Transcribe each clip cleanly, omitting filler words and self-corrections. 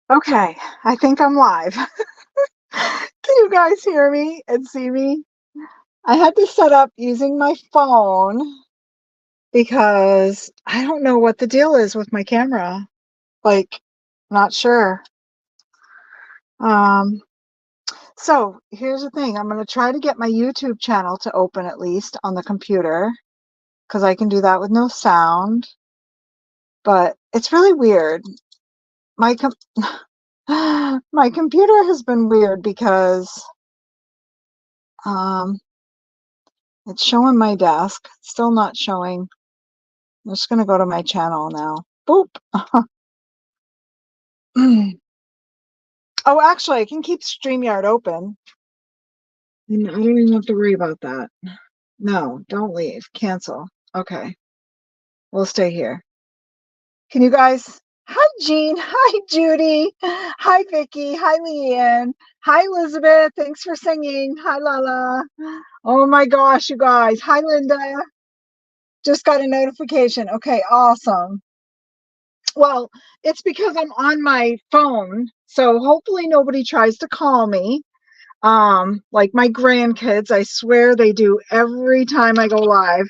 Okay, I think I'm live. Can you guys hear me and see me? I had to set up using my phone because I don't know what the deal is with my camera. Like, not sure. Um, so here's the thing. I'm going to try to get my YouTube channel to open at least on the computer because I can do that with no sound. But it's really weird. My com my computer has been weird because um it's showing my desk, still not showing. I'm just going to go to my channel now. Boop. Oh, actually, I can keep StreamYard open. And I don't even have to worry about that. No, don't leave. Cancel. Okay, we'll stay here. Can you guys? Hi, Jean. Hi, Judy. Hi, Vicky. Hi, Leanne. Hi, Elizabeth. Thanks for singing. Hi, Lala. Oh my gosh, you guys. Hi, Linda. Just got a notification. Okay, awesome. Well, it's because I'm on my phone, so hopefully nobody tries to call me. Like my grandkids, I swear they do every time I go live,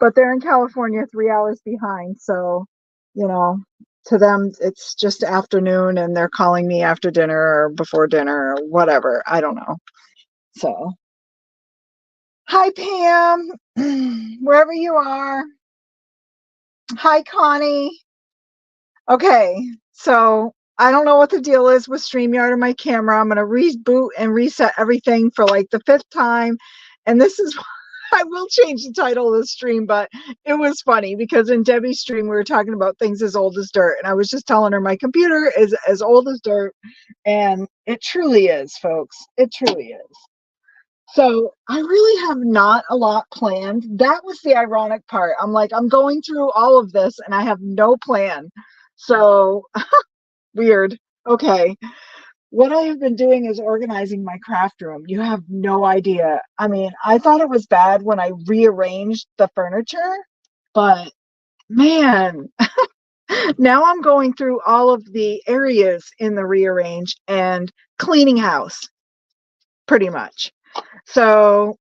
but they're in California 3 hours behind. So, you know, to them, it's just afternoon and they're calling me after dinner or before dinner or whatever. I don't know. So, hi, Pam, wherever you are. Hi, Connie. Okay, so I don't know what the deal is with StreamYard and my camera. I'm going to reboot and reset everything for like the fifth time. And this is, I will change the title of the stream, but it was funny because in Debbie's stream, we were talking about things as old as dirt. And I was just telling her my computer is as old as dirt. And it truly is, folks. It truly is. So I really have not a lot planned. That was the ironic part. I'm like, I'm going through all of this and I have no plan. So weird. Okay. What I have been doing is organizing my craft room. You have no idea. I mean, I thought it was bad when I rearranged the furniture, but man, now I'm going through all of the areas in the rearranged and cleaning house pretty much. So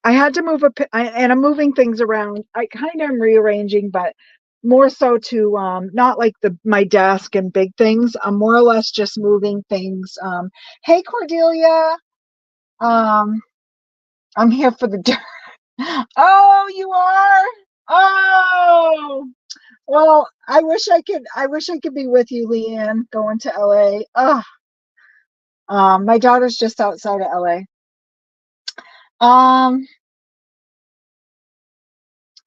I had to move and I'm moving things around. I kind of am rearranging, but more so to not like my desk and big things. I'm more or less just moving things. Hey, Cordelia, um, I'm here for the dirt. Oh, you are. Oh, well, I wish I could. I wish I could be with you, Leanne, going to LA. Oh, my daughter's just outside of LA. Um,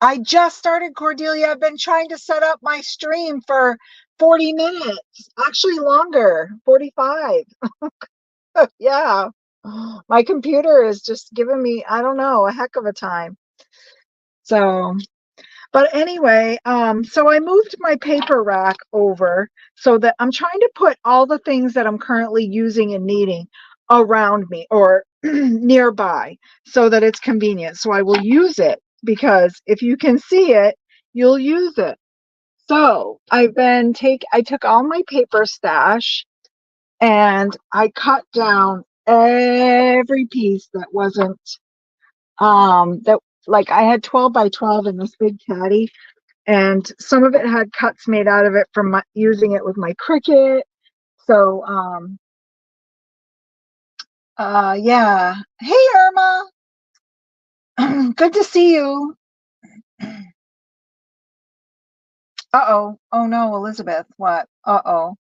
I just started, Cordelia. I've been trying to set up my stream for 40 minutes, actually longer, 45. Yeah. My computer is just giving me, I don't know, a heck of a time. So, but anyway, so I moved my paper rack over so that I'm trying to put all the things that I'm currently using and needing around me or nearby so that it's convenient. So I will use it because if you can see it, you'll use it. So I took all my paper stash and I cut down every piece that wasn't that like I had 12 by 12 in this big caddy and some of it had cuts made out of it from using it with my Cricut. So yeah. Hey Irma, good to see you. Uh-oh. Oh no, Elizabeth. What? Uh-oh.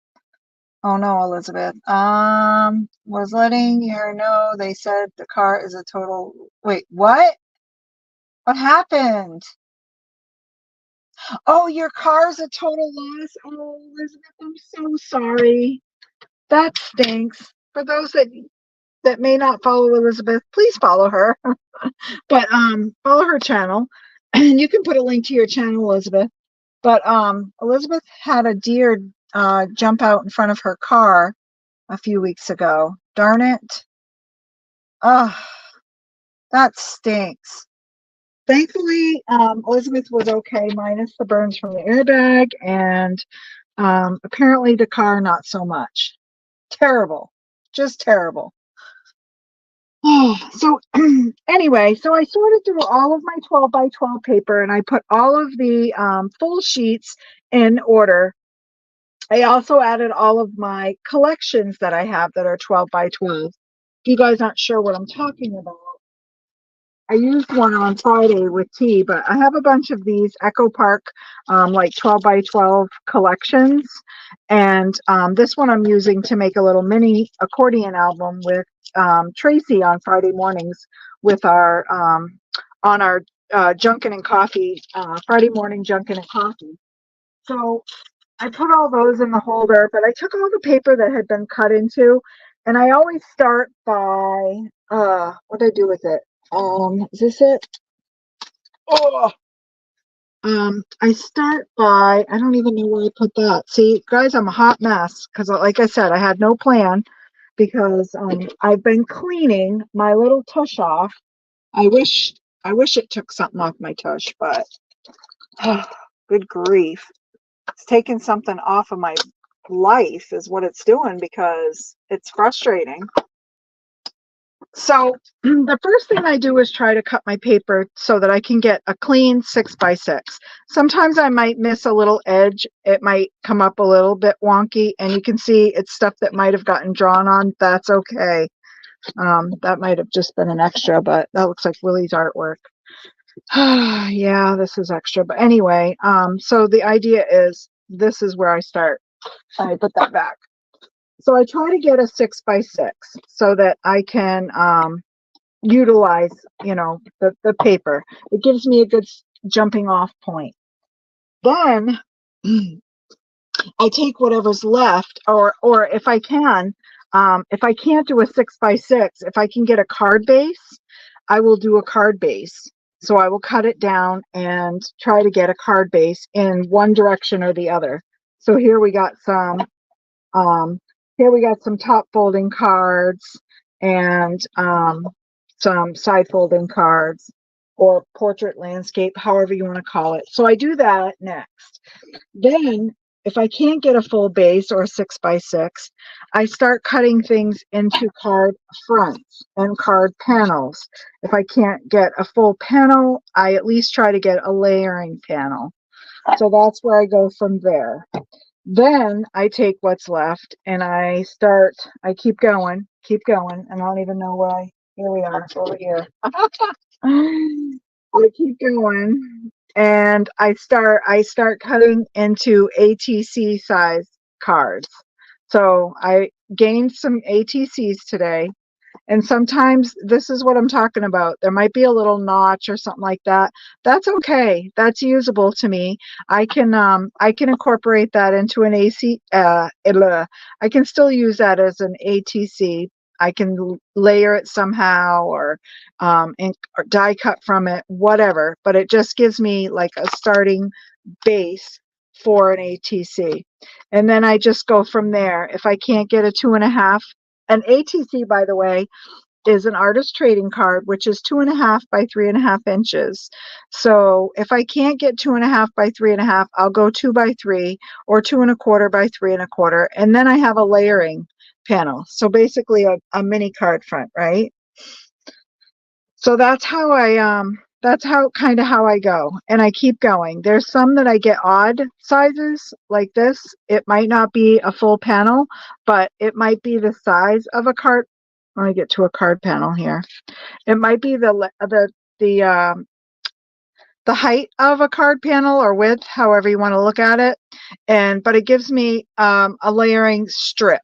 Oh no, Elizabeth. Was letting her know they said the car is a total. Wait, what? What happened? Oh, your car's a total loss. Oh, Elizabeth, I'm so sorry. That stinks. For those that may not follow Elizabeth, please follow her. But follow her channel. And you can put a link to your channel, Elizabeth. But Elizabeth had a deer jump out in front of her car a few weeks ago. Darn it. Oh, that stinks. Thankfully, Elizabeth was okay, minus the burns from the airbag and Apparently the car, not so much. Terrible. Just terrible. Oh, so anyway, so I sorted through all of my 12 by 12 paper and I put all of the full sheets in order. I also added all of my collections that I have that are 12 by 12. If you guys aren't sure what I'm talking about, I used one on Friday with tea, but I have a bunch of these Echo Park like 12 by 12 collections. And this one I'm using to make a little mini accordion album with Tracy on Friday mornings with our on our Junkin and Coffee, Friday morning Junkin and Coffee. So I put all those in the holder, but I took all the paper that had been cut into, and I always start by what did I do with it? Is this it? Oh, I start by, I don't even know where I put that. See, guys, I'm a hot mess because, like I said, I had no plan because I've been cleaning my little tush off. I wish, I wish it took something off my tush, but oh, good grief. It's taking something off of my life is what it's doing because it's frustrating. So the first thing I do is try to cut my paper so that I can get a clean 6x6. Sometimes I might miss a little edge. It might come up a little bit wonky, and you can see it's stuff that might have gotten drawn on. That's okay. That might have just been an extra, but that looks like Willie's artwork. Yeah, this is extra. But anyway, so the idea is this is where I start. I put that back. So I try to get a 6x6 so that I can utilize, you know, the paper. It gives me a good jumping off point. Then I take whatever's left, or if I can, if I can't do a 6x6, if I can get a card base, I will do a card base. So I will cut it down and try to get a card base in one direction or the other. So here we got some top folding cards and some side folding cards or portrait landscape, however you want to call it. So I do that next. Then if I can't get a full base or a 6x6, I start cutting things into card fronts and card panels. If I can't get a full panel, I at least try to get a layering panel. So that's where I go from there. Then I take what's left and I keep going, and I don't even know where here we are, over here. I keep going and I start cutting into ATC size cards. So I gained some ATCs today. And sometimes this is what I'm talking about. There might be a little notch or something like that. That's okay. That's usable to me. I can incorporate that into an AC. I can still use that as an ATC. I can layer it somehow or die cut from it, whatever. But it just gives me like a starting base for an ATC. And then I just go from there. If I can't get a 2.5, an ATC, by the way, is an artist trading card, which is 2.5 by 3.5 inches. So if I can't get 2.5 by 3.5, I'll go 2 by 3 or 2.25 by 3.25. And then I have a layering panel. So basically a mini card front, right? So that's how kind of how I go, and I keep going. There's some that I get odd sizes like this. It might not be a full panel, but it might be the size of a card. Let me get to a card panel here. It might be the height of a card panel or width, however you want to look at it. But it gives me a layering strip.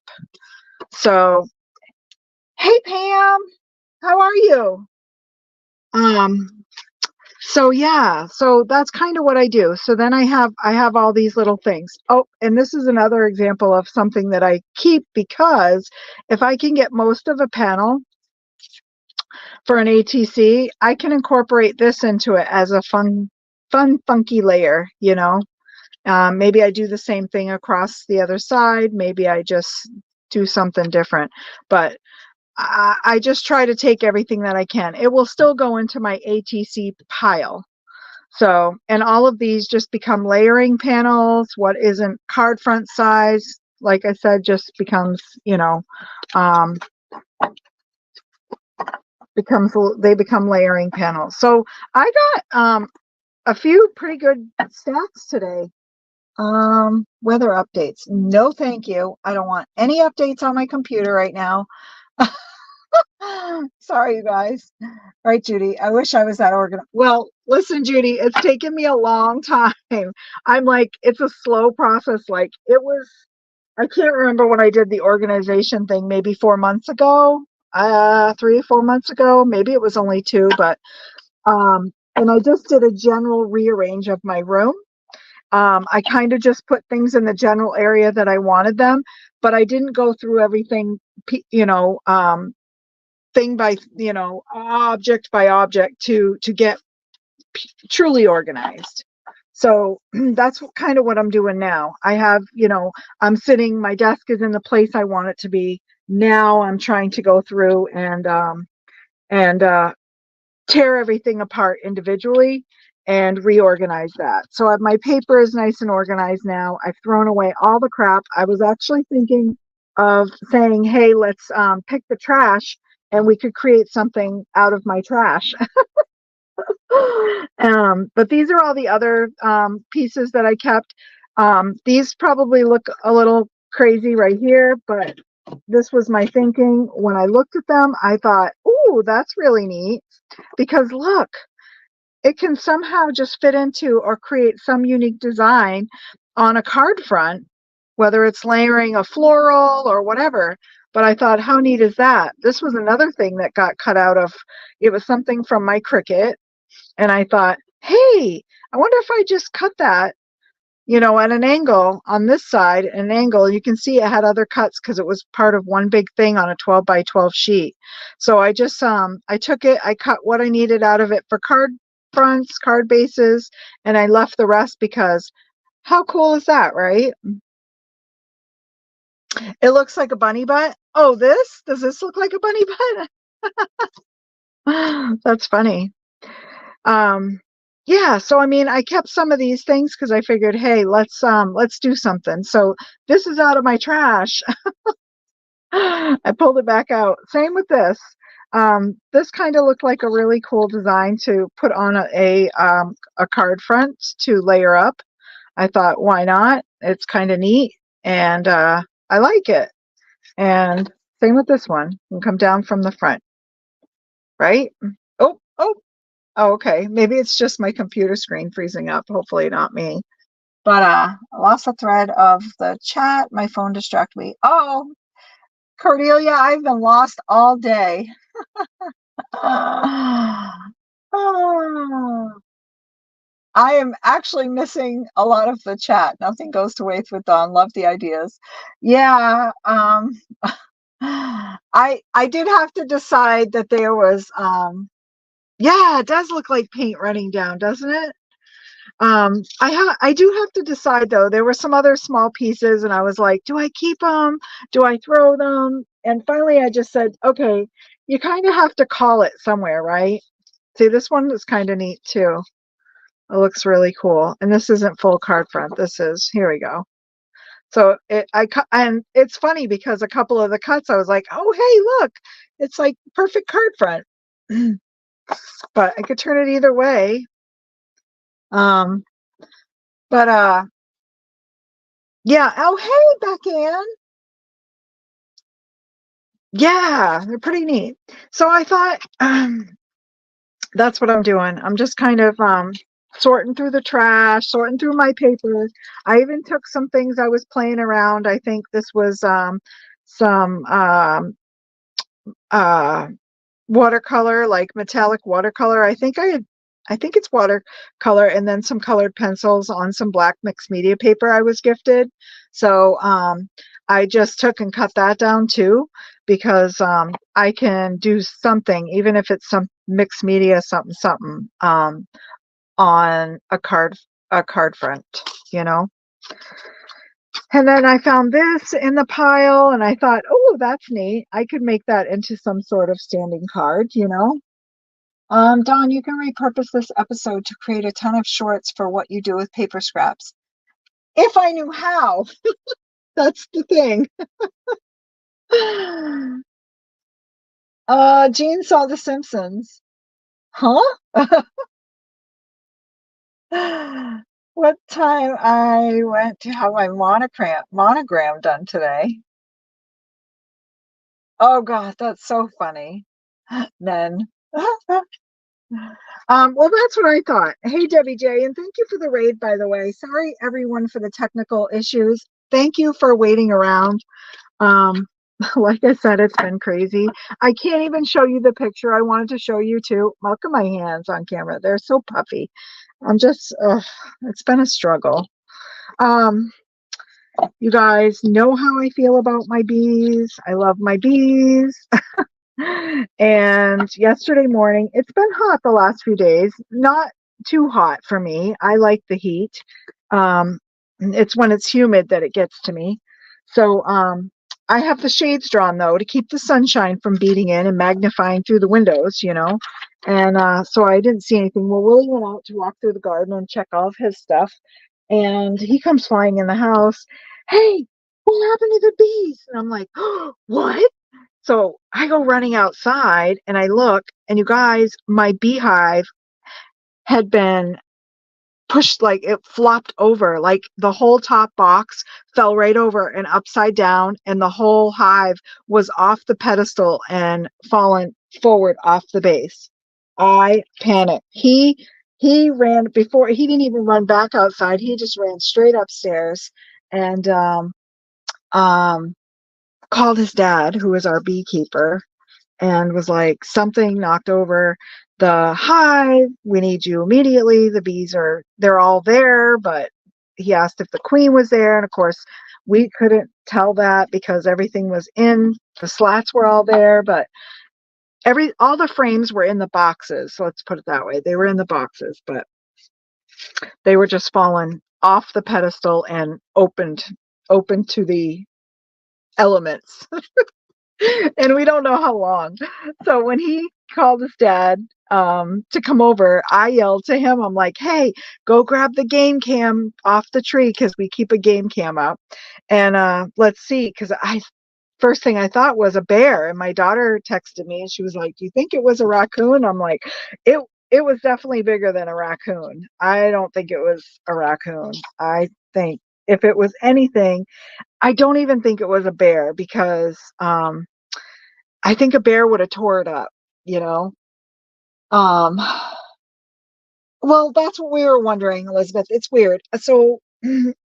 So, hey Pam, how are you? So yeah, so that's kind of what I do. So then I have all these little things. Oh, and this is another example of something that I keep because if I can get most of a panel for an ATC, I can incorporate this into it as a fun, funky layer, you know. Maybe I do the same thing across the other side. Maybe I just do something different. But I just try to take everything that I can. It will still go into my ATC pile. So, and all of these just become layering panels. What isn't card front size, like I said, just becomes, um, they become layering panels. So I got a few pretty good stacks today. Weather updates. No, thank you. I don't want any updates on my computer right now. Sorry, you guys. Right, Judy. I wish I was that organized. Well, listen, Judy, it's taken me a long time. I'm like, it's a slow process. Like it was, I can't remember when I did the organization thing, maybe 4 months ago, 3 or 4 months ago. Maybe it was only 2, but, and I just did a general rearrange of my room. I kind of just put things in the general area that I wanted them, but I didn't go through everything, thing by, object by object to get truly organized. So that's kind of what I'm doing now. I have, I'm sitting, my desk is in the place I want it to be. Now I'm trying to go through and tear everything apart individually and reorganize that. So my paper is nice and organized now. I've thrown away all the crap. I was actually thinking of saying, hey, let's pick the trash and we could create something out of my trash. But these are all the other pieces that I kept. These probably look a little crazy right here, but this was my thinking. When I looked at them, I thought, ooh, that's really neat. Because look, it can somehow just fit into or create some unique design on a card front, whether it's layering a floral or whatever. But I thought, how neat is that? This was another thing that got cut out of, it was something from my Cricut. And I thought, hey, I wonder if I just cut that, at an angle on this side, an angle. You can see it had other cuts because it was part of one big thing on a 12 by 12 sheet. So I just, I took it, I cut what I needed out of it for card fronts, card bases, and I left the rest because how cool is that, right? It looks like a bunny butt. Oh, does this look like a bunny butt? That's funny. Yeah, so I mean, I kept some of these things because I figured, hey, let's do something. So this is out of my trash. I pulled it back out. Same with this. This kind of looked like a really cool design to put on a card front to layer up. I thought, why not? It's kind of neat, and I like it. And same with this one. You can come down from the front, right? Oh, oh, oh, okay. Maybe it's just my computer screen freezing up. Hopefully not me. But I lost the thread of the chat. My phone distracted me. Oh, Cordelia, I've been lost all day. Oh, I am actually missing a lot of the chat. Nothing goes to waste with Dawn. Love the ideas. Yeah. I did have to decide that there was yeah, it does look like paint running down, doesn't it? I do have to decide though. There were some other small pieces, and I was like, do I keep them? Do I throw them? And finally, I just said, okay, you kind of have to call it somewhere, right? See, this one is kind of neat too. It looks really cool. And this isn't full card front. This is, here we go. So and it's funny because a couple of the cuts, I was like, oh, hey, look, it's like perfect card front. But I could turn it either way. Um, but yeah. Oh, hey, Becky. Yeah, they're pretty neat. So I thought that's what I'm doing. I'm just kind of sorting through the trash, sorting through my paper. I even took some things I was playing around. I think this was some watercolor, like metallic watercolor. I think it's watercolor, and then some colored pencils on some black mixed media paper I was gifted. So I just took and cut that down too, because I can do something, even if it's some mixed media something on a card front, you know. And then I found this in the pile, and I thought, oh, that's neat. I could make that into some sort of standing card, you know. Don, you can repurpose this episode to create a ton of shorts for what you do with paper scraps. If I knew how, that's the thing. Jean saw The Simpsons. Huh? What time I went to have my monogram done today. Oh God, that's so funny. Then. Well, that's what I thought. Hey, Debbie J, and thank you for the raid, by the way. Sorry, everyone, for the technical issues. Thank you for waiting around. Um, like I said, it's been crazy. I can't even show you the picture I wanted to show you too. Look at my hands on camera. They're so puffy. It's been a struggle. Um, you guys know how I feel about my bees. I love my bees. And yesterday morning, it's been hot the last few days, not too hot for me. I like the heat. It's when it's humid that it gets to me. So I have the shades drawn though to keep the sunshine from beating in and magnifying through the windows, And so I didn't see anything. Well, Willie went out to walk through the garden and check all of his stuff. And he comes flying in the house. Hey, what happened to the bees? And I'm like, oh, what? So I go running outside and I look, and you guys, my beehive had been pushed, like it flopped over, like the whole top box fell right over and upside down, and the whole hive was off the pedestal and fallen forward off the base. I panicked. He ran before, he didn't even run back outside. He just ran straight upstairs and um called his dad, who is our beekeeper, and was like, something knocked over the hive. We need you immediately. The bees they're all there, but he asked if the queen was there. And of course, we couldn't tell that because everything was in, the slats were all there, but all the frames were in the boxes. So let's put it that way. They were in the boxes, but they were just fallen off the pedestal and open to the elements. And we don't know how long. So when he called his dad to come over, I yelled to him, I'm like, hey, go grab the game cam off the tree, because we keep a game cam up, and let's see, because first thing I thought was a bear, and my daughter texted me and she was like, do you think it was a raccoon? I'm like, it was definitely bigger than a raccoon. I don't think it was a raccoon. I think if it was anything, I don't even think it was a bear, because I think a bear would have tore it up, you know? Um, well, that's what we were wondering, Elizabeth. It's weird. So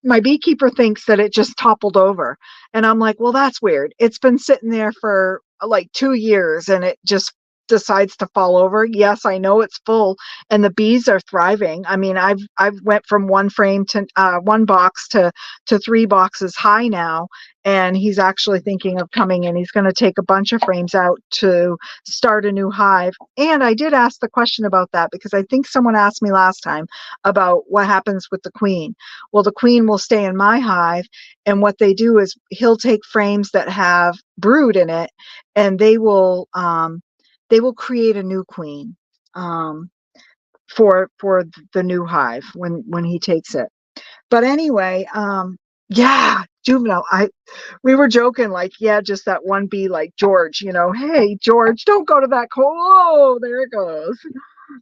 my beekeeper thinks that it just toppled over. And I'm like, well, that's weird. It's been sitting there for like 2 years and it just decides to fall over. Yes, I know it's full and the bees are thriving. I mean, I've went from one frame to one box to 3 boxes high now. And he's actually thinking of coming in. He's going to take a bunch of frames out to start a new hive. And I did ask the question about that, because I think someone asked me last time about what happens with the queen. Well, the queen will stay in my hive, and what they do is he'll take frames that have brood in it, and they will create a new queen for the new hive when he takes it. But anyway, yeah, juvenile. We were joking, like, yeah, just that one bee, like George, hey George, don't go to that cold. Oh, there it goes.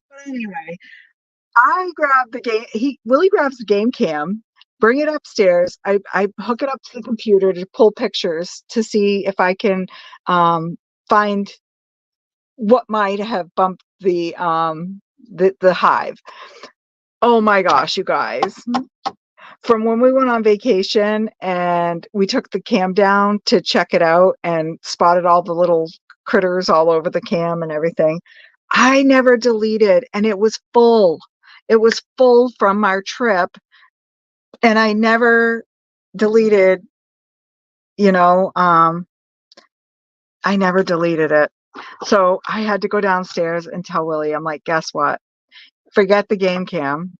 But anyway, I grab the game. Willie grabs the game cam, bring it upstairs. I hook it up to the computer to pull pictures to see if I can find what might have bumped the hive. Oh my gosh, you guys. From when we went on vacation and we took the cam down to check it out and spotted all the little critters all over the cam and everything, I never deleted, and it was full. It was full from our trip, and I never deleted, I never deleted it. So I had to go downstairs and tell Willie, I'm like, guess what? Forget the game cam.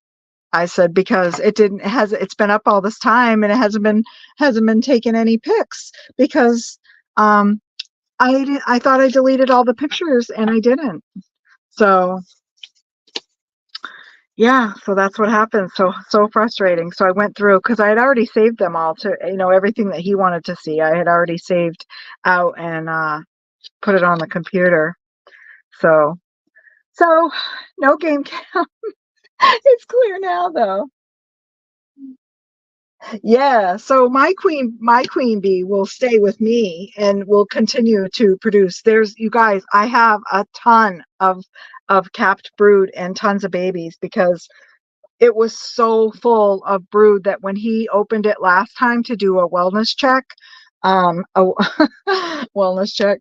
I said, because it's been up all this time and it hasn't been taking any pics, because I thought I deleted all the pictures and I didn't. So yeah, so that's what happened. So frustrating. So I went through because I had already saved them all to, everything that he wanted to see. I had already saved out and put it on the computer. So no game count. It's clear now though. Yeah, so my queen bee will stay with me and will continue to produce. You guys, I have a ton of capped brood and tons of babies because it was so full of brood that when he opened it last time to do a wellness check, a wellness check,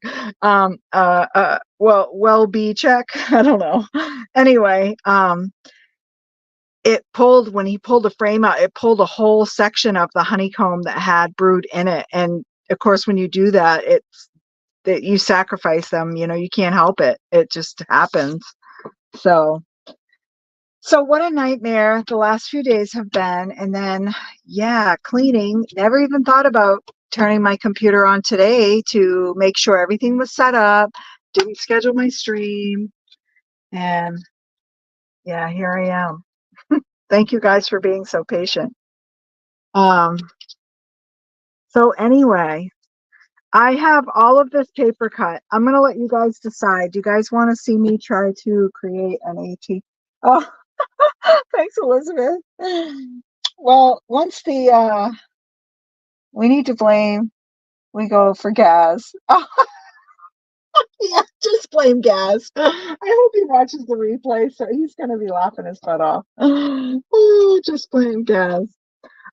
well-be check, I don't know. Anyway, when he pulled the frame out, it pulled a whole section of the honeycomb that had brood in it. And of course, when you do that, it's that you sacrifice them, you can't help it. It just happens. So what a nightmare the last few days have been. And then, yeah, cleaning. Never even thought about turning my computer on today to make sure everything was set up. Didn't schedule my stream. And yeah, here I am. Thank you guys for being so patient. So anyway, I have all of this paper cut. I'm going to let you guys decide. Do you guys want to see me try to create an AT? Oh, thanks, Elizabeth. Well, once we need to blame, we go for Gaz. Oh, yeah, just blame Gaz. I hope he watches the replay, so he's going to be laughing his butt off. Oh, just blame Gaz.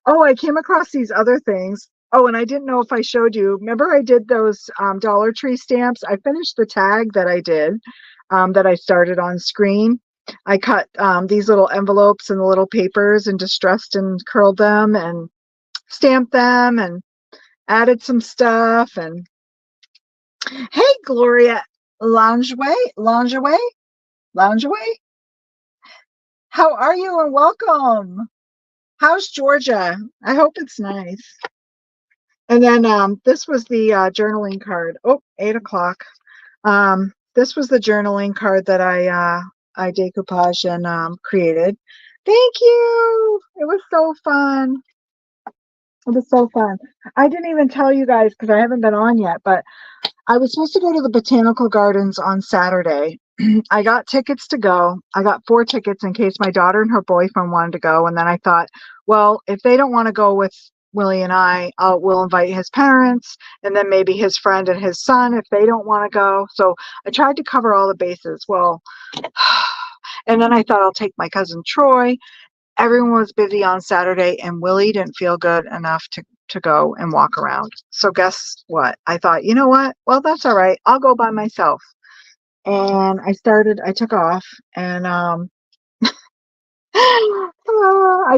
Oh, I came across these other things. Oh, and I didn't know if I showed you. Remember I did those Dollar Tree stamps? I finished the tag that I did, that I started on screen. I cut these little envelopes and the little papers and distressed and curled them and stamped them and added some stuff. And hey, Gloria, lingerie. How are you and welcome? How's Georgia? I hope it's nice. And then this was the journaling card. Oh, 8 o'clock. This was the journaling card that I decoupaged and created. Thank you. It was so fun. It was so fun. I didn't even tell you guys because I haven't been on yet, but I was supposed to go to the botanical gardens on Saturday. I got tickets to go. I got 4 tickets in case my daughter and her boyfriend wanted to go. And then I thought, well, if they don't want to go with Willie and we'll invite his parents and then maybe his friend and his son if they don't want to go. So I tried to cover all the bases. Well, and then I thought I'll take my cousin Troy. Everyone was busy on Saturday and Willie didn't feel good enough to go and walk around. So guess what? I thought, you know what? Well, that's all right. I'll go by myself. And I took off and I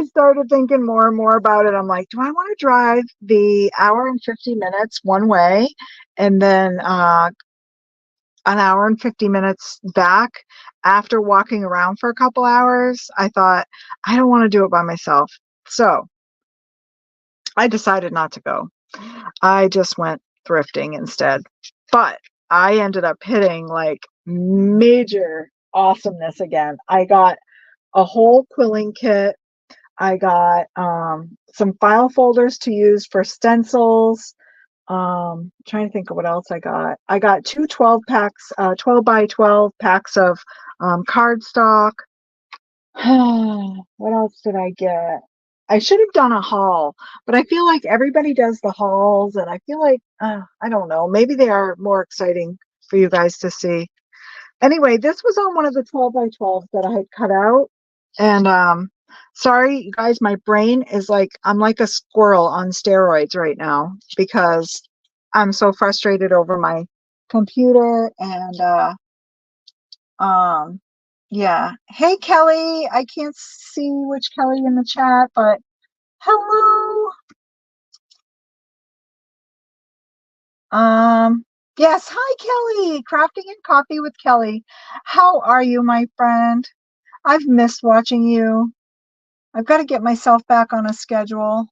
started thinking more and more about it. I'm like, do I want to drive the hour and 50 minutes one way and then an hour and 50 minutes back after walking around for a couple hours? I thought, I don't want to do it by myself. So I decided not to go. I just went thrifting instead. But I ended up hitting like major awesomeness again. I got a whole quilling kit. I got some file folders to use for stencils. Trying to think of what else I got. I got 2 12 packs, 12 by 12 packs of cardstock. What else did I get? I should have done a haul, but I feel like everybody does the hauls, and I feel like, I don't know, maybe they are more exciting for you guys to see. Anyway, this was on one of the 12 by 12s that I had cut out. And sorry, you guys, my brain is like, I'm like a squirrel on steroids right now because I'm so frustrated over my computer and yeah. Hey, Kelly. I can't see which Kelly in the chat, but hello. Yes. Hi, Kelly. Crafting and Coffee with Kelly. How are you, my friend? I've missed watching you. I've got to get myself back on a schedule.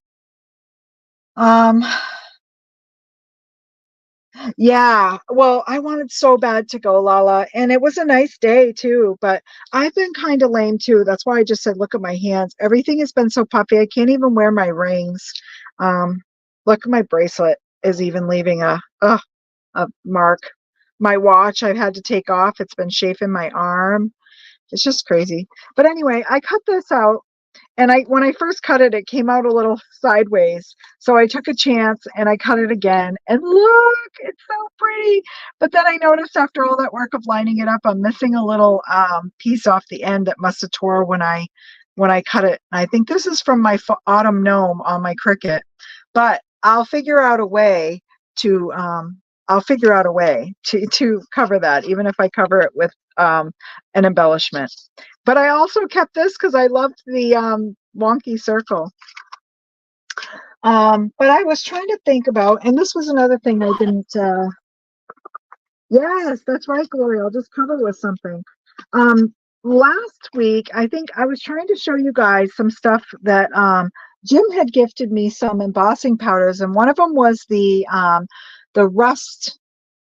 Yeah, well, I wanted so bad to go, Lala, and it was a nice day too, but I've been kind of lame too. That's why I just said, look at my hands. Everything has been so puffy. I can't even wear my rings. Um, Look, my bracelet is even leaving a mark. My watch I've had to take off. It's been chafing my arm. It's just crazy. But anyway, I cut this out. And when I first cut it, it came out a little sideways. So I took a chance and I cut it again. And look, it's so pretty. But then I noticed after all that work of lining it up, I'm missing a little piece off the end that must have tore when I cut it. And I think this is from my autumn gnome on my Cricut. But I'll figure out a way to to cover that, even if I cover it with an embellishment. But I also kept this because I loved the wonky circle. But I was trying to think about, and this was another thing I didn't. Yes, that's right, Gloria. I'll just cover with something. Last week, I think I was trying to show you guys some stuff that Jim had gifted me some embossing powders, and one of them was the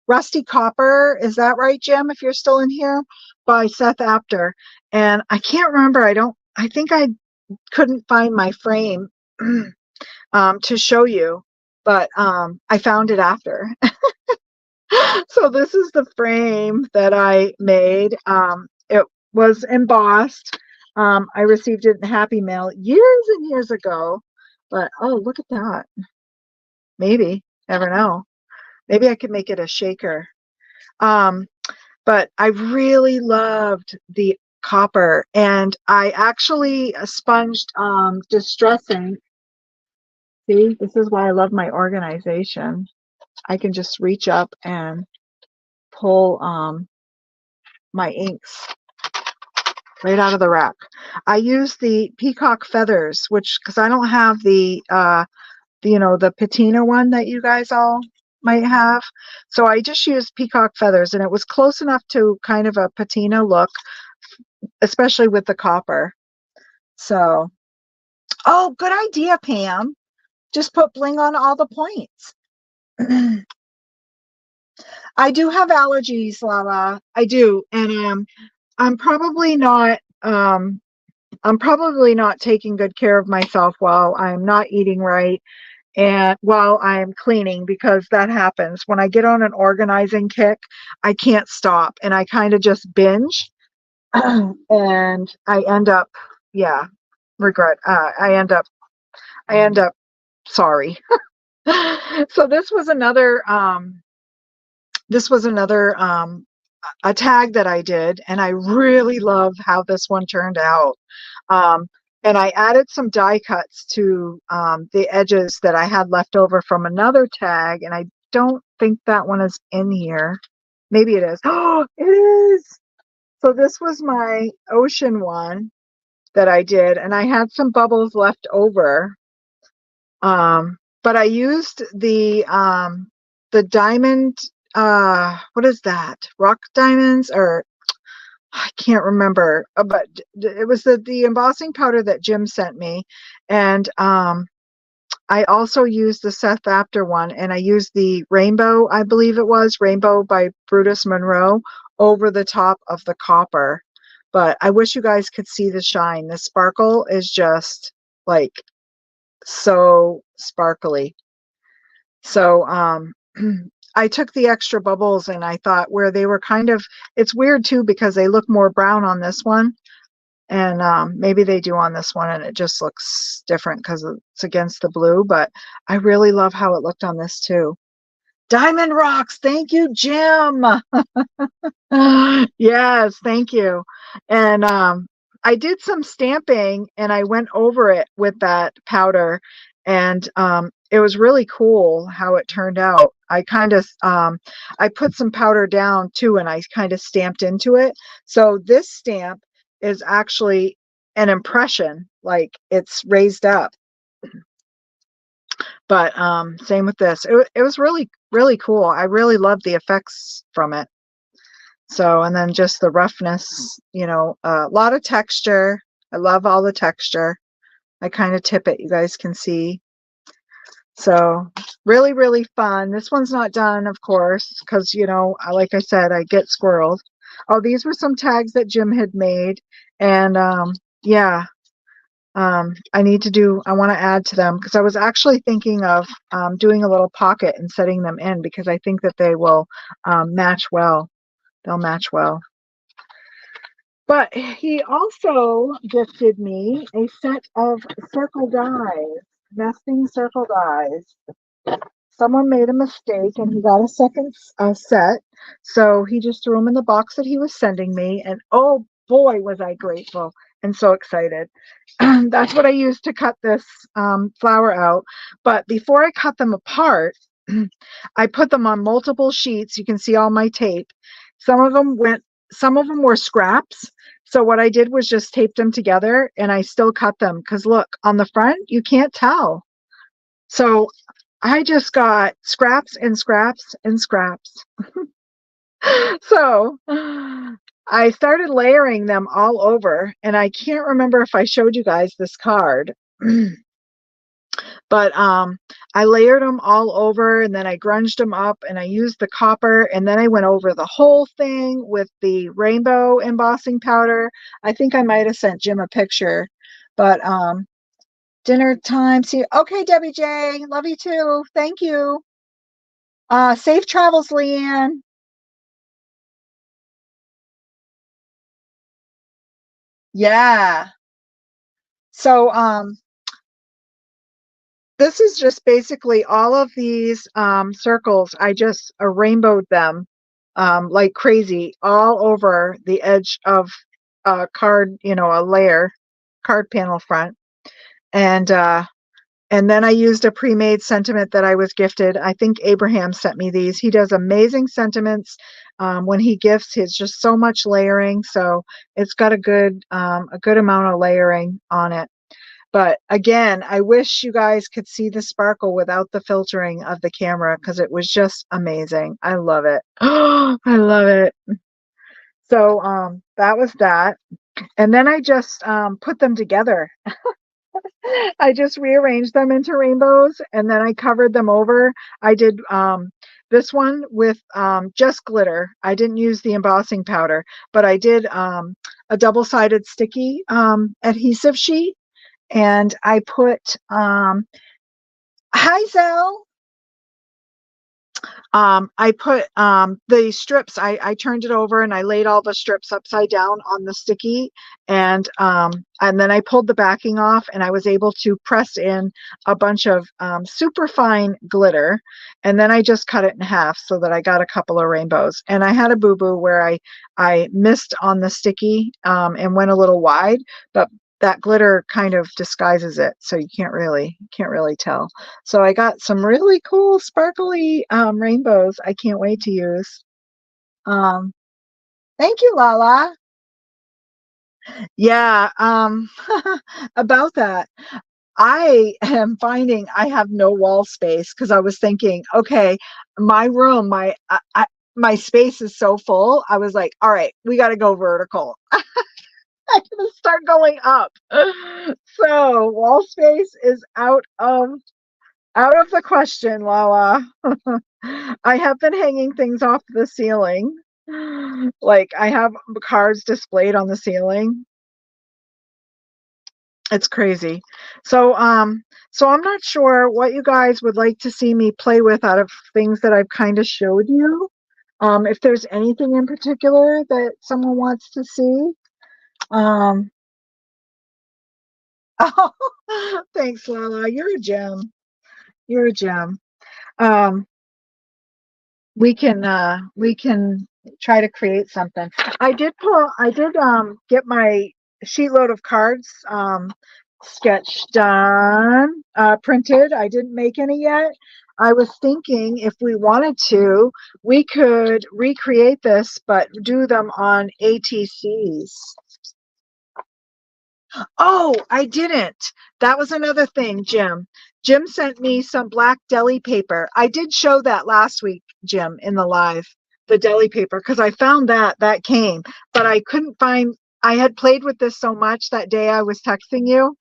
Rusty Copper. Is that right, Jim? If you're still in here, by Seth Apter. And I can't remember. I think I couldn't find my frame to show you, but I found it after. So this is the frame that I made. It was embossed. I received it in Happy Mail years and years ago. But oh, look at that. Maybe, never know. Maybe I could make it a shaker. But I really loved the copper, and I actually sponged distressing. See, this is why I love my organization. I can just reach up and pull my inks right out of the rack. I use the peacock feathers, which because I don't have the the patina one that you guys all might have. So I just used peacock feathers, and it was close enough to kind of a patina look, especially with the copper. So, oh, good idea, Pam. Just put bling on all the points. I do have allergies, Lala. I do, and I'm probably not I'm probably not taking good care of myself while I'm not eating right and while I'm cleaning, because that happens. When I get on an organizing kick, I can't stop and I kind of just binge and I end up, yeah, regret. I end up sorry. So this was another a tag that I did, and I really love how this one turned out. Um, and I added some die cuts to the edges that I had left over from another tag, and I don't think that one is in here. Maybe it is. Oh, it is. So this was my ocean one that I did, and I had some bubbles left over. But I used the diamond, what is that? Rock diamonds, or I can't remember, but it was the embossing powder that Jim sent me. And I also used the Seth Apter one, and I used the rainbow, I believe it was Rainbow by Brutus Monroe, over the top of the copper. But I wish you guys could see the shine. The sparkle is just like so sparkly. So I took the extra bubbles and I thought where they were kind of, it's weird too because they look more brown on this one, and maybe they do on this one and it just looks different because it's against the blue, but I really love how it looked on this too. Diamond rocks. Thank you, Jim. Yes, thank you. And I did some stamping and I went over it with that powder, and it was really cool how it turned out. I kind of I put some powder down too, and I kind of stamped into it. So this stamp is actually an impression, like it's raised up. But same with this. It was really cool. I really loved the effects from it. So, and then just the roughness, a lot of texture. I love all the texture. I kind of tip it, you guys can see. So really, really fun. This one's not done, of course, because, you know, like I said, I get squirreled. Oh, these were some tags that Jim had made. And yeah, I want to add to them because I was actually thinking of doing a little pocket and setting them in because I think that they will match well. They'll match well. But he also gifted me a set of circle dies, nesting circle dies. Someone made a mistake and he got a second set. So he just threw them in the box that he was sending me. And oh boy, was I grateful and so excited. That's what I used to cut this flower out. But before I cut them apart, I put them on multiple sheets. You can see all my tape. Some of them were scraps. So what I did was just taped them together and I still cut them because look, on the front, you can't tell. So I just got scraps and scraps and scraps. So I started layering them all over, and I can't remember if I showed you guys this card. But I layered them all over, and then I grunged them up, and I used the copper, and then I went over the whole thing with the rainbow embossing powder. I think I might have sent Jim a picture, but dinner time. See, okay, Debbie J, love you too. Thank you. Safe travels, Leanne. Yeah. So this is just basically all of these circles. I just rainbowed them like crazy all over the edge of a card, you know, a layer, card panel front. And then I used a pre-made sentiment that I was gifted. I think Abraham sent me these. He does amazing sentiments when he gifts. He's just so much layering, so it's got a good amount of layering on it. But again, I wish you guys could see the sparkle without the filtering of the camera because it was just amazing. I love it. Oh, I love it. So that was that. And then I just put them together. I just rearranged them into rainbows and then I covered them over. I did this one with just glitter. I didn't use the embossing powder, but I did a double-sided sticky adhesive sheet. And I put, hi, Zell. I put the strips, I turned it over and I laid all the strips upside down on the sticky and then I pulled the backing off and I was able to press in a bunch of super fine glitter and then I just cut it in half so that I got a couple of rainbows. And I had a boo-boo where I missed on the sticky and went a little wide, but that glitter kind of disguises it, so you can't really tell. So I got some really cool sparkly rainbows. I can't wait to use. Thank you, Lala. Yeah, about that. I am finding I have no wall space because I was thinking, okay, my room, my space is so full. I was like, all right, we got to go vertical. I'm gonna start going up. So wall space is out of the question, Lala. I have been hanging things off the ceiling. Like I have cards displayed on the ceiling. It's crazy. So I'm not sure what you guys would like to see me play with out of things that I've kind of showed you. If there's anything in particular that someone wants to see. Oh, thanks, Lala. You're a gem. You're a gem. Um, we can try to create something. I did get my sheetload of cards sketch done, printed. I didn't make any yet. I was thinking if we wanted to, we could recreate this, but do them on ATCs. Oh, I didn't. That was another thing, Jim. Jim sent me some black deli paper. I did show that last week, Jim, in the live, the deli paper, because I found that came, but I couldn't find, I had played with this so much that day I was texting you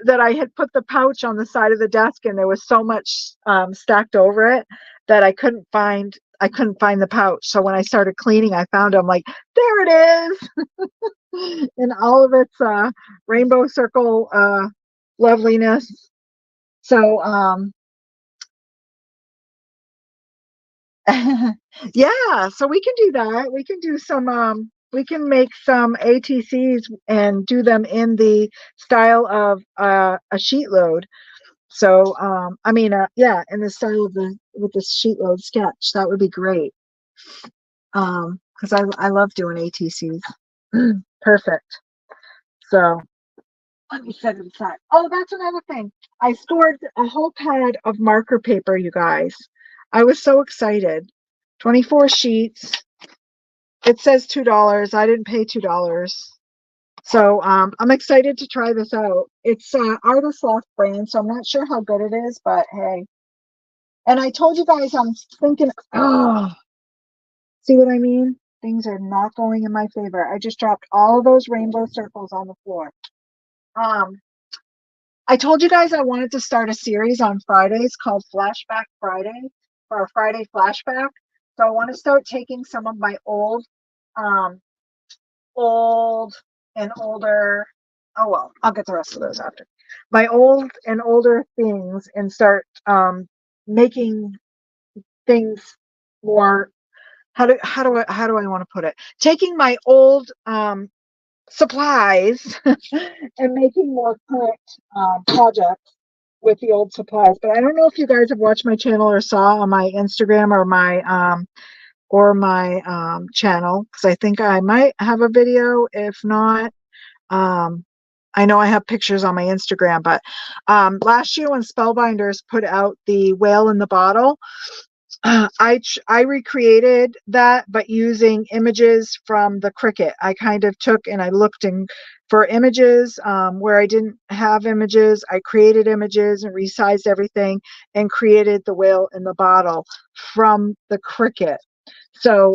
that I had put the pouch on the side of the desk, and there was so much stacked over it that I couldn't find the pouch. So when I started cleaning, I found it. I'm like, there it is, in all of its rainbow circle loveliness. So yeah, so we can do that. We can do some we can make some ATCs and do them in the style of a sheet load. So I mean yeah, in the style of the with the sheet load sketch. That would be great. Because I love doing ATCs. Perfect. So let me set it aside. Oh, that's another thing. I stored a whole pad of marker paper, you guys. I was so excited. 24 sheets. It says $2. I didn't pay $2. So I'm excited to try this out. It's Artist Loft brand, so I'm not sure how good it is, but hey. And I told you guys I'm thinking, oh, see what I mean? Things are not going in my favor. I just dropped all those rainbow circles on the floor. I told you guys I wanted to start a series on Fridays called Flashback Friday, or a Friday Flashback. So I want to start taking some of my um, old and older, oh well, I'll get the rest of those after. My old and older things and start making things more, how do I want to put it? Taking my old supplies and making more current projects with the old supplies. But I don't know if you guys have watched my channel or saw on my Instagram or my channel, because I think I might have a video. If not, I know I have pictures on my Instagram. But last year when Spellbinders put out the Whale in the Bottle, I recreated that, but using images from the Cricut. I kind of took and I looked for images where I didn't have images. I created images and resized everything and created the Whale in the Bottle from the Cricut. So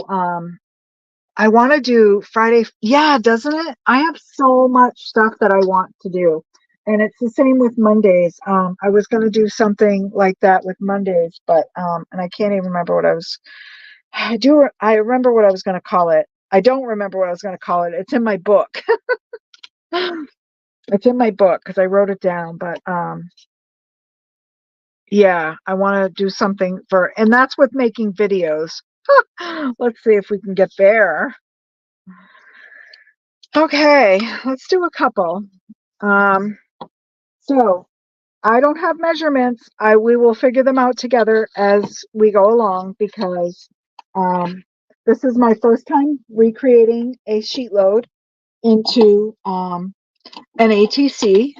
I want to do Friday. Yeah, doesn't it? I have so much stuff that I want to do. And it's the same with Mondays. I was going to do something like that with Mondays, but and I can't even remember what I remember what I was going to call it. I don't remember what I was going to call it. It's in my book. It's in my book because I wrote it down, but yeah, I want to do something and that's with making videos. Let's see if we can get there. Okay, let's do a couple. So I don't have measurements. We will figure them out together as we go along, because this is my first time recreating a sheet load into an ATC.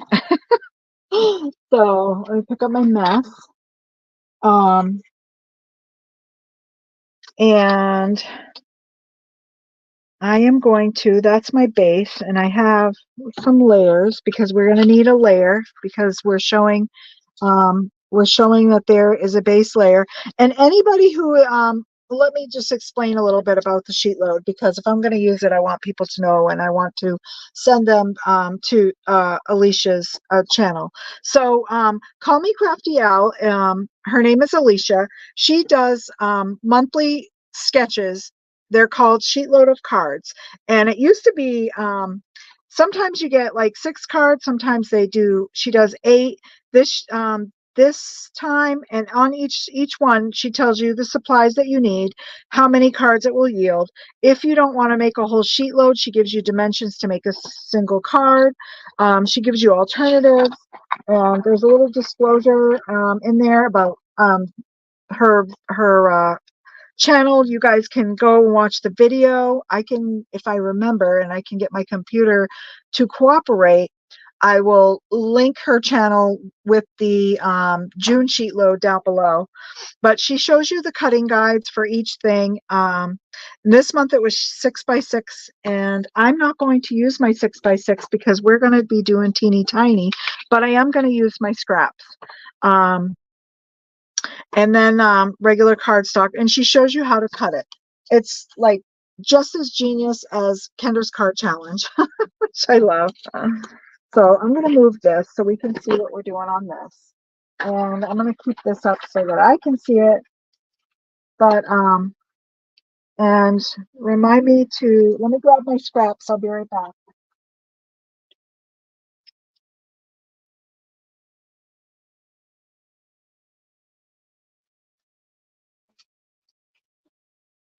So let me pick up my mess. And I am going to, that's my base, and I have some layers because we're going to need a layer, because we're showing that there is a base layer. And anybody who let me just explain a little bit about the sheet load, because if I'm going to use it, I want people to know, and I want to send them to Alicia's channel. So call me Crafty Al. Her name is Alicia. She does monthly sketches. They're called sheet load of cards, and it used to be sometimes you get like 6 cards, sometimes she does 8 this time, and on each one she tells you the supplies that you need, how many cards it will yield. If you don't want to make a whole sheet load, she gives you dimensions to make a single card. She gives you alternatives, and there's a little disclosure in there about her channel. You guys can go and watch the video. I can, if I remember and I can get my computer to cooperate, I will link her channel with the June sheet load down below. But she shows you the cutting guides for each thing. This month it was 6x6, and I'm not going to use my 6x6 because we're going to be doing teeny tiny, but I am going to use my scraps. And then regular cardstock, and she shows you how to cut it. It's like just as genius as Kendra's card challenge, which I love. So I'm going to move this so we can see what we're doing on this. And I'm going to keep this up so that I can see it. But, and remind me to, let me grab my scraps. I'll be right back.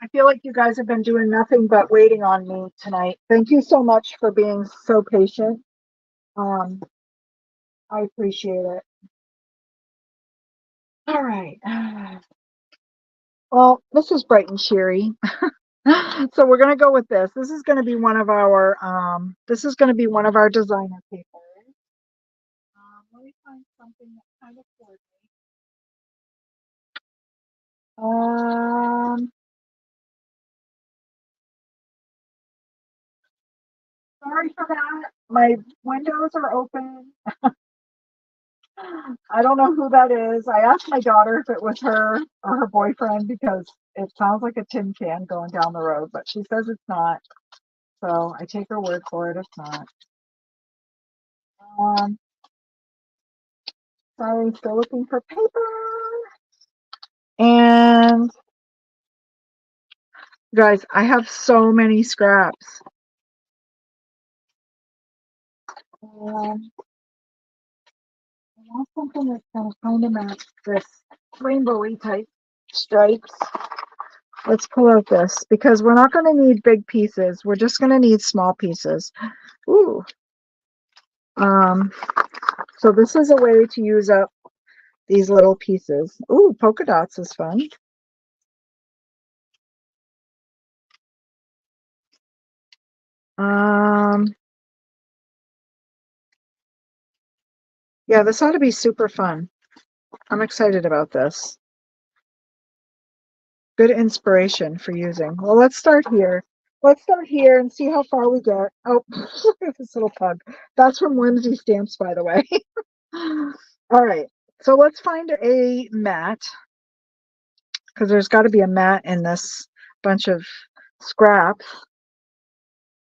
I feel like you guys have been doing nothing but waiting on me tonight. Thank you so much for being so patient. I appreciate it. All right. Well, this is bright and cheery. So we're going to go with this. This is going to be one of our designer papers. Let me find something that kind of coordinates. Sorry for that. My windows are open. I don't know who that is. I asked my daughter if it was her or her boyfriend because it sounds like a tin can going down the road, but she says it's not. So I take her word for it. It's not. Um, Sorry, still looking for paper. And guys, I have so many scraps. I want something that's going to kind of match this rainbowy type stripes. Let's pull out this because we're not going to need big pieces. We're just going to need small pieces. Ooh. So this is a way to use up these little pieces. Ooh, polka dots is fun. Yeah, this ought to be super fun. I'm excited about this. Good inspiration for using. Well, let's start here. Let's start here and see how far we get. Oh, look at this little pug. That's from Whimsy Stamps, by the way. All right. So let's find a mat because there's got to be a mat in this bunch of scraps.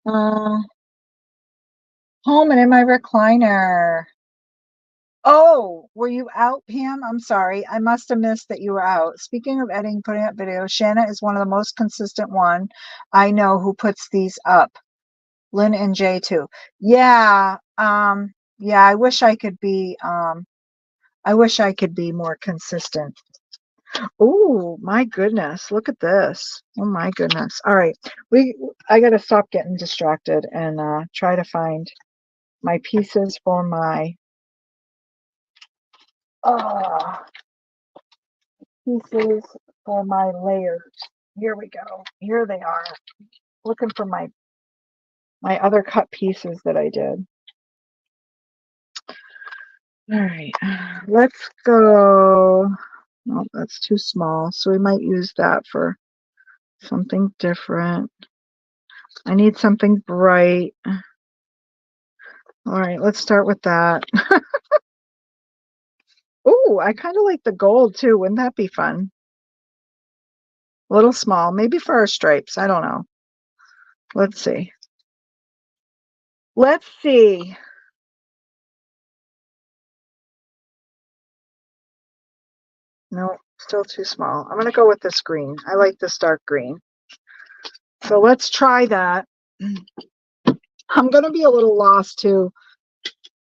Home and in my recliner. Oh, were you out, Pam? I'm sorry. I must have missed that you were out. Speaking of editing, putting up videos, Shanna is one of the most consistent one I know who puts these up. Lynn and Jay too. Yeah. Yeah, I wish I could be more consistent. Oh, my goodness. Look at this. Oh my goodness. All right. I gotta stop getting distracted and try to find my pieces for my pieces for my layers. Here we go. Here they are. Looking for my other cut pieces that I did. All right, let's go. Oh, that's too small. So we might use that for something different. I need something bright. All right, let's start with that. Oh, I kind of like the gold too. Wouldn't that be fun? A little small, maybe for our stripes. I don't know. Let's see. Let's see. No, still too small. I'm going to go with this green. I like this dark green. So let's try that. I'm going to be a little lost too.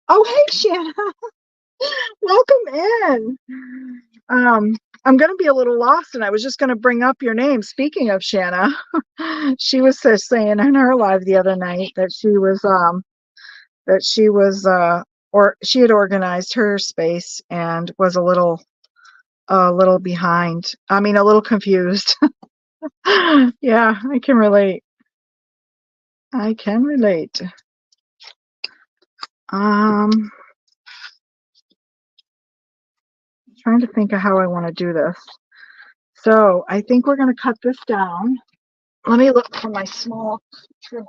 Oh, hey, Shanna. Welcome in. I'm going to be a little lost, and I was just going to bring up your name. Speaking of Shanna, she was saying in her live the other night that she had organized her space and was a little behind. I mean, a little confused. Yeah, I can relate. I can relate. Trying to think of how I want to do this. So I think we're going to cut this down. Let me look for my small trimmer.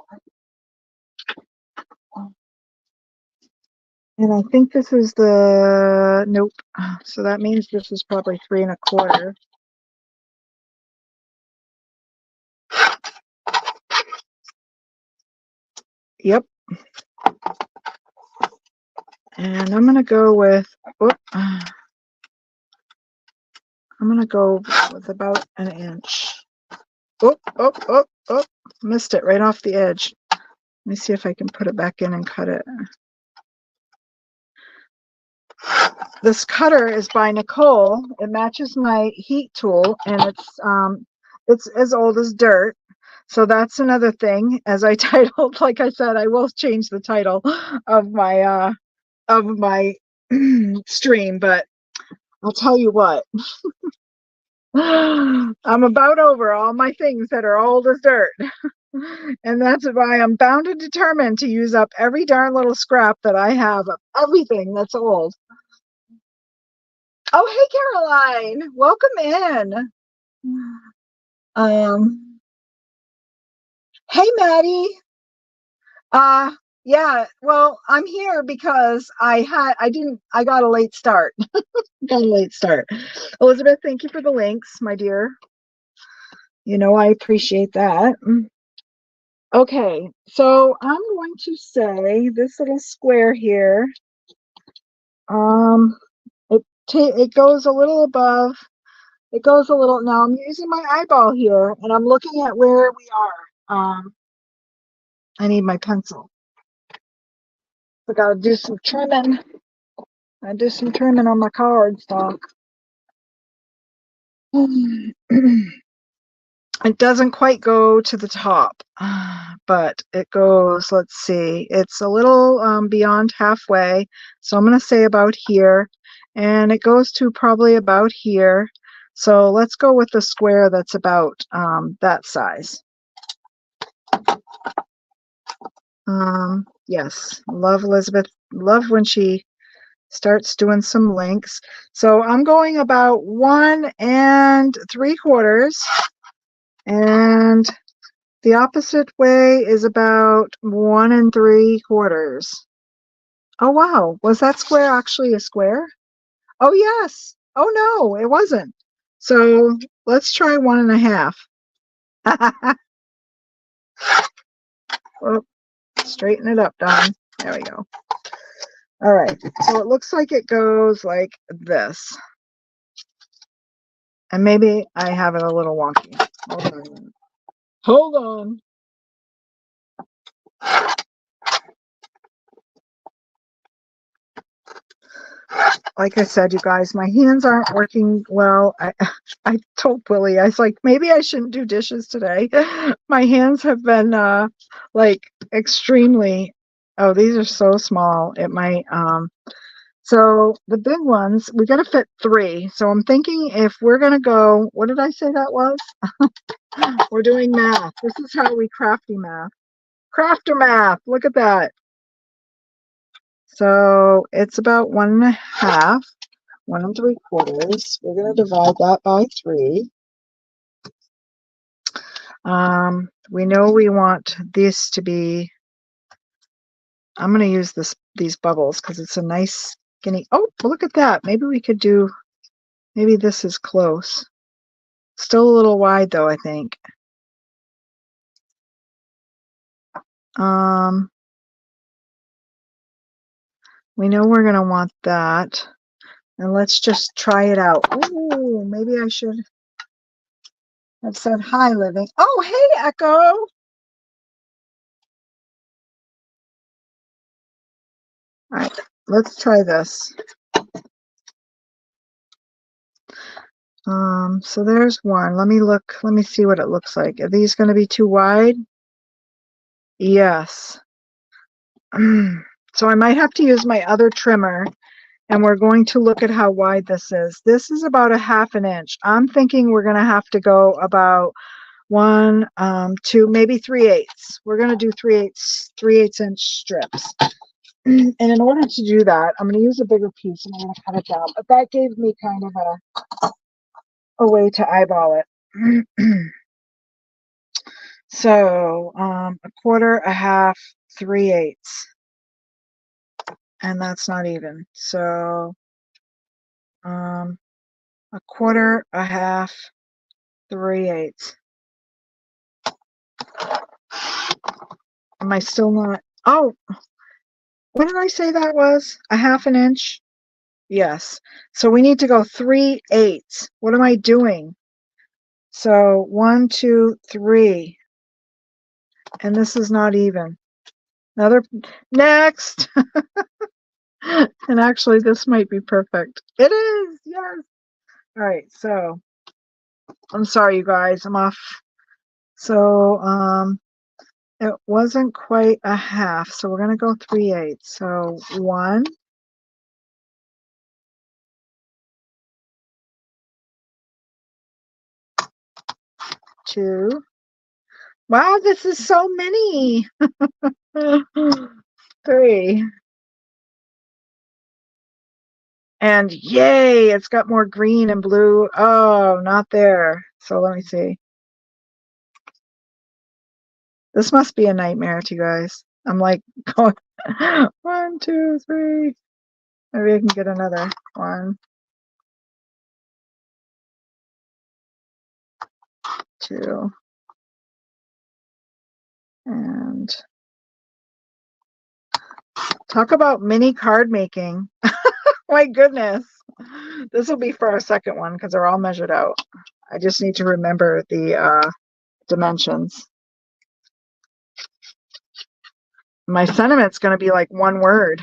And I think this is nope. So that means this is probably 3 1/4. Yep. And I'm going to go with, I'm going to go with about an inch. Missed it right off the edge. Let me see if I can put it back in and cut it. This cutter is by Nicole. It matches my heat tool, and it's as old as dirt. So that's another thing. As I titled, like I said, I will change the title of my stream, but I'll tell you what. I'm about over all my things that are old as dirt. And that's why I'm bound and determined to use up every darn little scrap that I have of everything that's old. Oh, hey, Caroline. Welcome in. Hey, Maddie. Yeah, well, I'm here because I got a late start. Got a late start. Elizabeth, thank you for the links, my dear. You know, I appreciate that. Okay, so I'm going to say this little square here, it goes a little above, it goes a little, now I'm using my eyeball here, and I'm looking at where we are. I need my pencil. I gotta do some trimming. I do some trimming on my cardstock. It doesn't quite go to the top, but it goes, let's see, it's a little beyond halfway. So I'm going to say about here, and it goes to probably about here. So let's go with the square that's about that size. Yes, love Elizabeth. Love when she starts doing some links. So I'm going about 1 3/4. And the opposite way is about 1 3/4. Oh, wow. Was that square actually a square? Oh, yes. Oh, no, it wasn't. So let's try 1 1/2. Oh, straighten it up, Don. There we go. All right. So it looks like it goes like this. And maybe I have it a little wonky. Hold on. Hold on. Like I said, you guys, my hands aren't working well. I told Willie, I was like, maybe I shouldn't do dishes today. My hands have been like extremely, oh, these are so small. It might, so the big ones, we got to fit 3. So I'm thinking if we're going to go, what did I say that was? We're doing math. This is how we crafty math. Crafter math. Look at that. So it's about 1 1/2. 1 3/4. We're going to divide that by 3. We know we want this to be, I'm going to use these bubbles because it's a nice skinny, oh, look at that. Maybe we could do, maybe this is close. Still a little wide though, I think. We know we're going to want that. And let's just try it out. Oh, maybe I should have said hi, Living. Oh, hey, Echo. All right, let's try this. So there's one. Let me look. Let me see what it looks like. Are these going to be too wide? Yes. So I might have to use my other trimmer, and we're going to look at how wide this is. This is about 1/2 inch. I'm thinking we're going to have to go about 1, 2, maybe 3/8. We're going to do 3/8 inch strips. And in order to do that, I'm going to use a bigger piece and I'm going to cut it down. But that gave me kind of a way to eyeball it. So 1/4, 1/2, 3/8. And that's not even. So 1/4, 1/2, 3/8. Am I still not? Oh, what did I say that was? A half an inch? Yes. So we need to go 3/8. What am I doing? So 1, 2, 3. And this is not even. Another next. And actually this might be perfect. It is. Yes. All right. So I'm sorry, you guys. I'm off. So it wasn't quite a half. So we're gonna go 3/8. So 1, 2. Wow, this is so many. 3. And yay, it's got more green and blue. Oh, not there. So let me see. This must be a nightmare to you guys. I'm like going 1, 2, 3. Maybe I can get another 1, 2, and talk about mini card making. My goodness. This will be for our second one because they're all measured out. I just need to remember the dimensions. My sentiment's going to be like one word.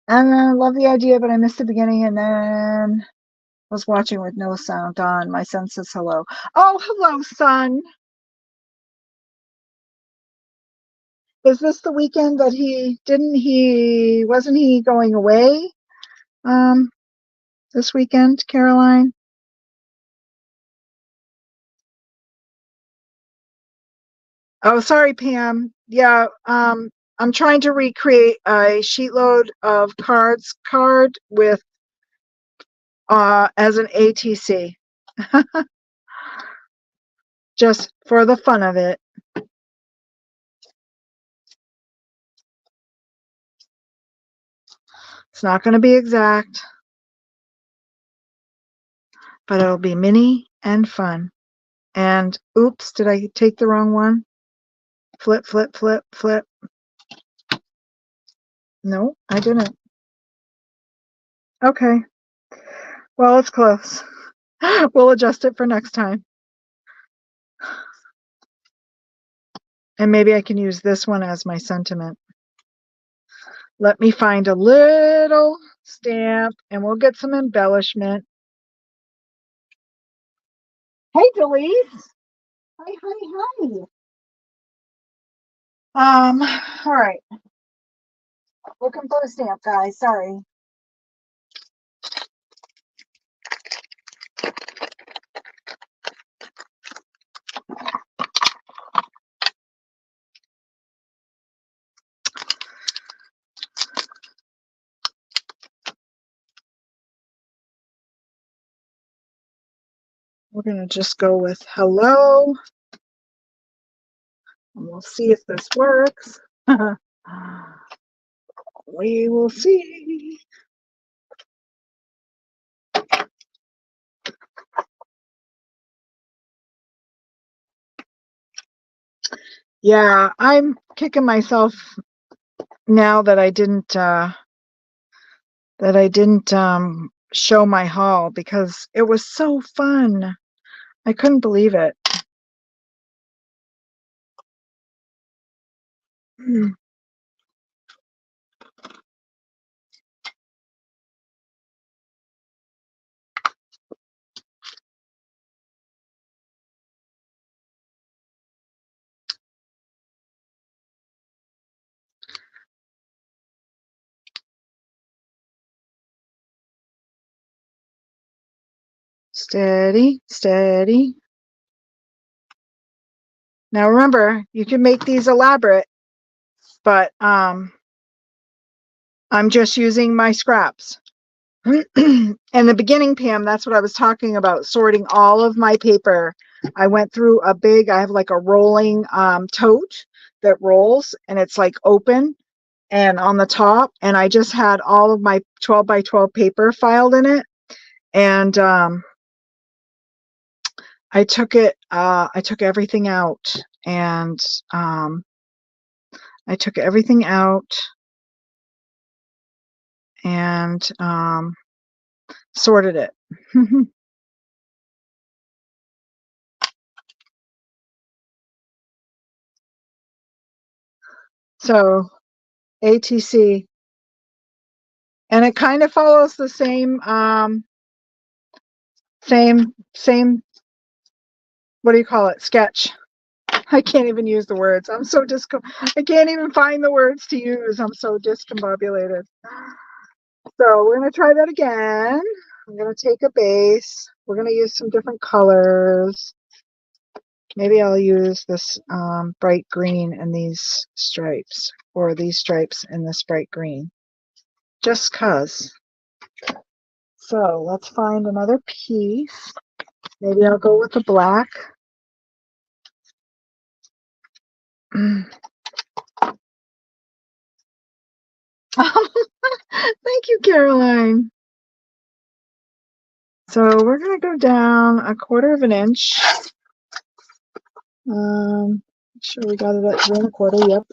And I love the idea, but I missed the beginning and then was watching with no sound on. My son says hello. Oh, hello, son. Is this the weekend that wasn't he going away this weekend, Caroline? Oh, sorry, Pam. Yeah, I'm trying to recreate a sheetload of card with as an ATC. Just for the fun of it. It's not going to be exact, but it'll be mini and fun. And oops, did I take the wrong one? Flip, flip, flip, flip. No, I didn't. Okay. Well, it's close. We'll adjust it for next time. And maybe I can use this one as my sentiment. Let me find a little stamp and we'll get some embellishment. Hey, Delise. Hi, hi, hi. All right. Looking for a stamp, guys. Sorry. We're going to just go with hello. And we'll see if this works. We will see. Yeah, I'm kicking myself now that I didn't show my haul because it was so fun. I couldn't believe it. Steady, steady. Now remember, you can make these elaborate, but I'm just using my scraps. In the beginning, Pam, that's what I was talking about, sorting all of my paper. I went through I have like a rolling tote that rolls and it's like open and on the top, and I just had all of my 12 by 12 paper filed in it. And I took it, I took everything out, and I took everything out and sorted it. So ATC, and it kind of follows the same same, what do you call it, sketch. I can't even use the words. I'm so I can't even find the words to use. I'm so discombobulated. So we're going to try that again. I'm going to take a base. We're going to use some different colors. Maybe I'll use this bright green in these stripes, or these stripes in this bright green, just cause. So let's find another piece. Maybe I'll go with the black. Thank you, Caroline. So we're going to go down 1/4 of an inch. Make sure we got it at 3 1/4. Yep.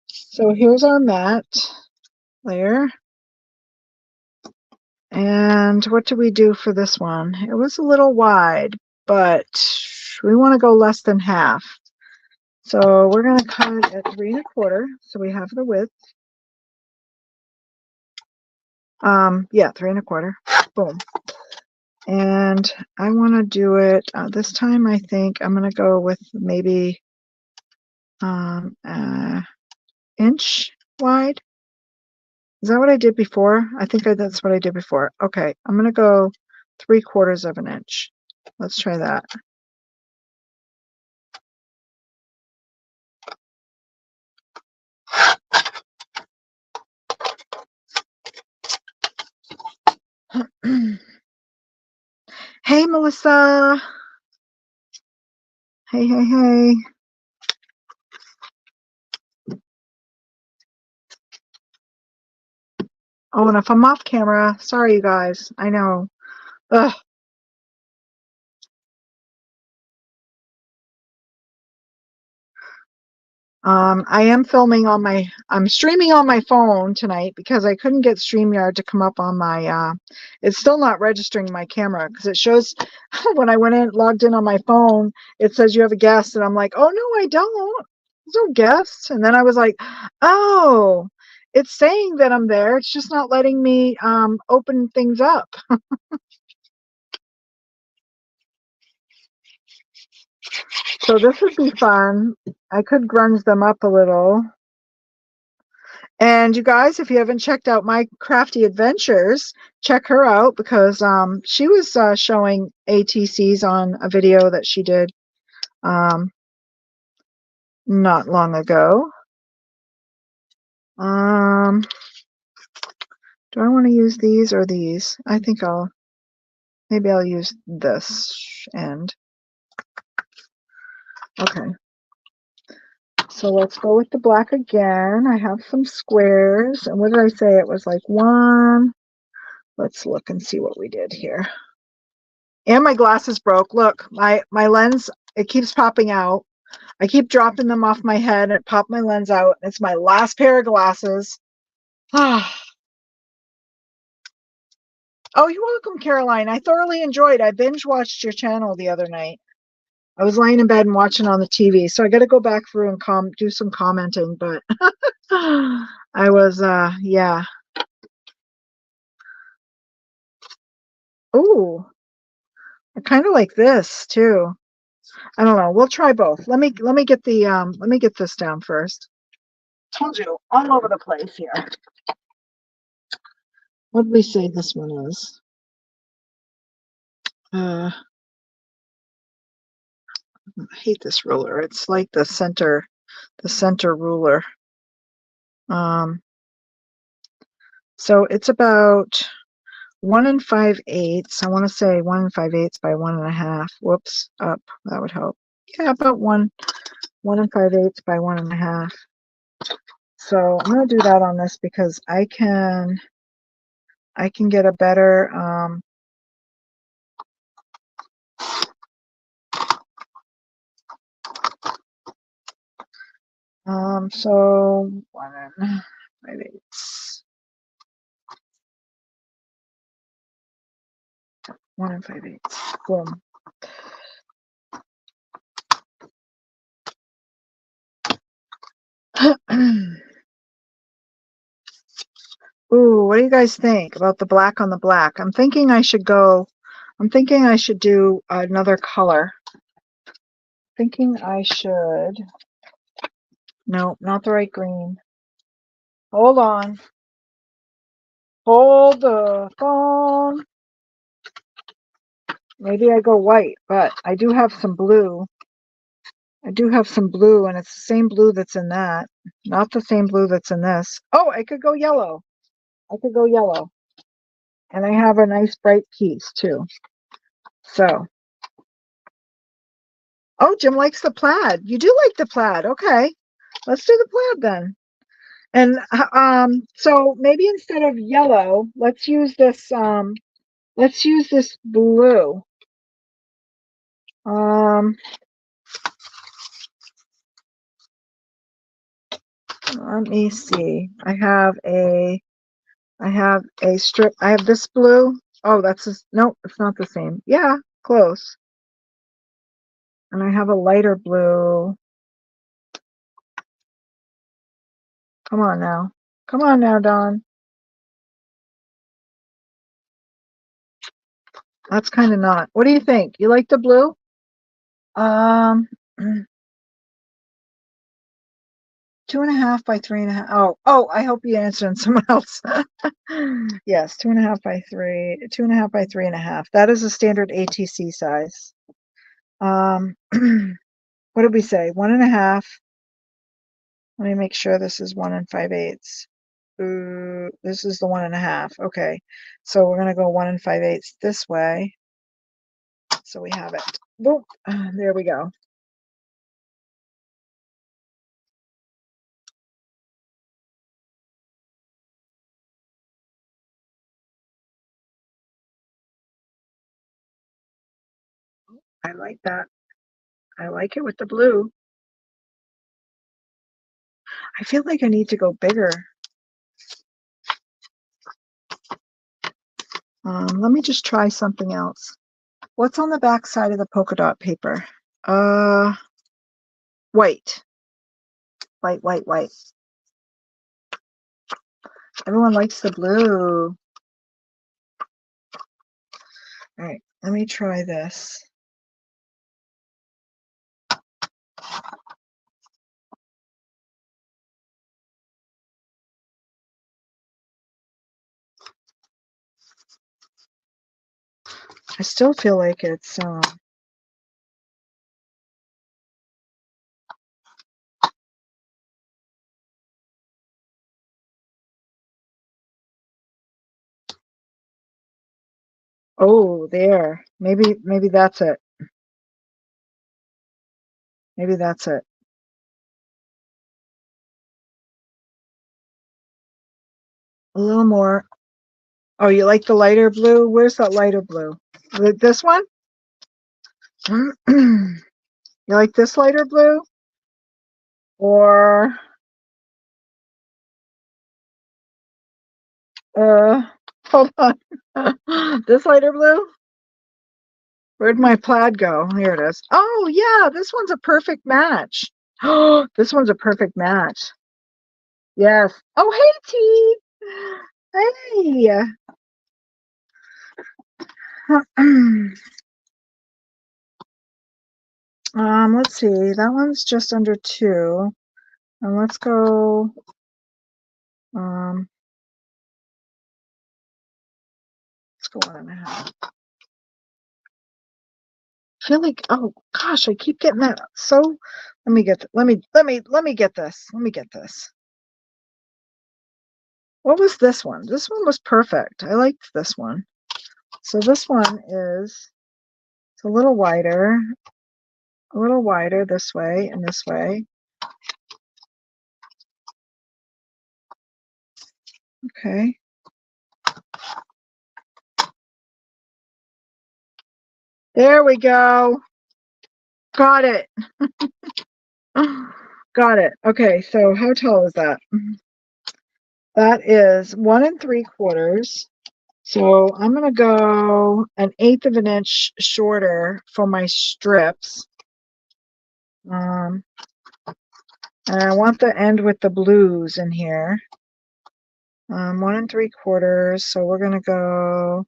So here's our matte layer. And what do we do for this one? It was a little wide, but we want to go less than half. So we're going to cut it at 3 1/4. So we have the width. Yeah, 3 1/4. Boom. And I want to do it this time. I think I'm going to go with maybe inch wide. Is that what I did before? I think that's what I did before. Okay, I'm going to go 3/4 of an inch. Let's try that. Hey, Melissa. Hey, hey, hey. Oh, and if I'm off camera, sorry, you guys. I know. Ugh. I am filming on I'm streaming on my phone tonight because I couldn't get StreamYard to come up on my, it's still not registering my camera because it shows when I logged in on my phone, it says you have a guest, and I'm like, oh no, I don't. There's no guests. And then I was like, oh, it's saying that I'm there. It's just not letting me open things up. So this would be fun. I could grunge them up a little. And you guys, if you haven't checked out my Crafty Adventures, check her out because she was showing ATCs on a video that she did not long ago. Do I want to use these or these? I think maybe I'll use this end. Okay. So let's go with the black again. I have some squares. And what did I say? It was like 1. Let's look and see what we did here. And my glasses broke. Look, my lens, it keeps popping out. I keep dropping them off my head. It popped my lens out. It's my last pair of glasses. Oh, you're welcome, Caroline. I thoroughly enjoyed. I binge watched your channel the other night. I was laying in bed and watching on the TV, so I got to go back through and do some commenting. But I was, yeah. Ooh, I kind of like this too. I don't know. We'll try both. Let me get let me get this down first. Told you, all over the place here. What did we say this one is? I hate this ruler. It's like the center ruler. So it's about 1 5/8. I want to say 1 5/8 by 1 1/2. Whoops, up. That would help. Yeah, about 1 5/8 by 1 1/2. So I'm going to do that on this because I can get a better So 1 5/8. 1 5/8. Boom. Ooh, what do you guys think about the black on the black? I'm thinking I should do another color. No, not the right green. Hold on. Hold the phone. Maybe I go white, but I do have some blue. And it's the same blue that's in that. Not the same blue that's in this. Oh, I could go yellow. And I have a nice bright piece too. So, oh, Jim likes the plaid. You do like the plaid. Okay. Let's do the plaid then. And so maybe instead of yellow, let's use this blue. Let me see. I have a strip. I have this blue. Oh, no, it's not the same. Yeah, close. And I have a lighter blue. Come on now, Dawn. That's kind of not. What do you think? You like the blue? Um, 2.5 by 3.5. Oh, I hope you answered someone else. Yes, 2.5 by 3, 2.5 by 3.5. That is a standard ATC size. What did we say? 1.5. Let me make sure this is 1 5/8. This is the 1.5. Okay, so we're gonna go 1 5/8 this way. So we have it. Boom. There we go. I like that. I like it with the blue. I feel like I need to go bigger. Let me just try something else. What's on the back side of the polka dot paper? White. White. Everyone likes the blue. All right, let me try this. I still feel like it's oh, there. Maybe that's it. Maybe that's it. A little more. Oh, you like the lighter blue? Where's that lighter blue? This one? You like this lighter blue? Or hold on. This lighter blue? Where'd my plaid go? Here it is. Oh yeah, this one's a perfect match. Oh, this one's a perfect match. Yes. Oh hey T. Hey. Let's see. That one's just under 2. And let's go let's go 1.5. I feel like, oh gosh, I keep getting that. So let me get this. What was this one? This one was perfect. I liked this one. So this one is, it's a little wider this way and this way. Okay. There we go. Got it. Got it. Okay, so how tall is that? That is 1 3/4. So I'm gonna go 1/8 of an inch shorter for my strips. And I want the end with the blues in here. 1 3/4. So we're gonna go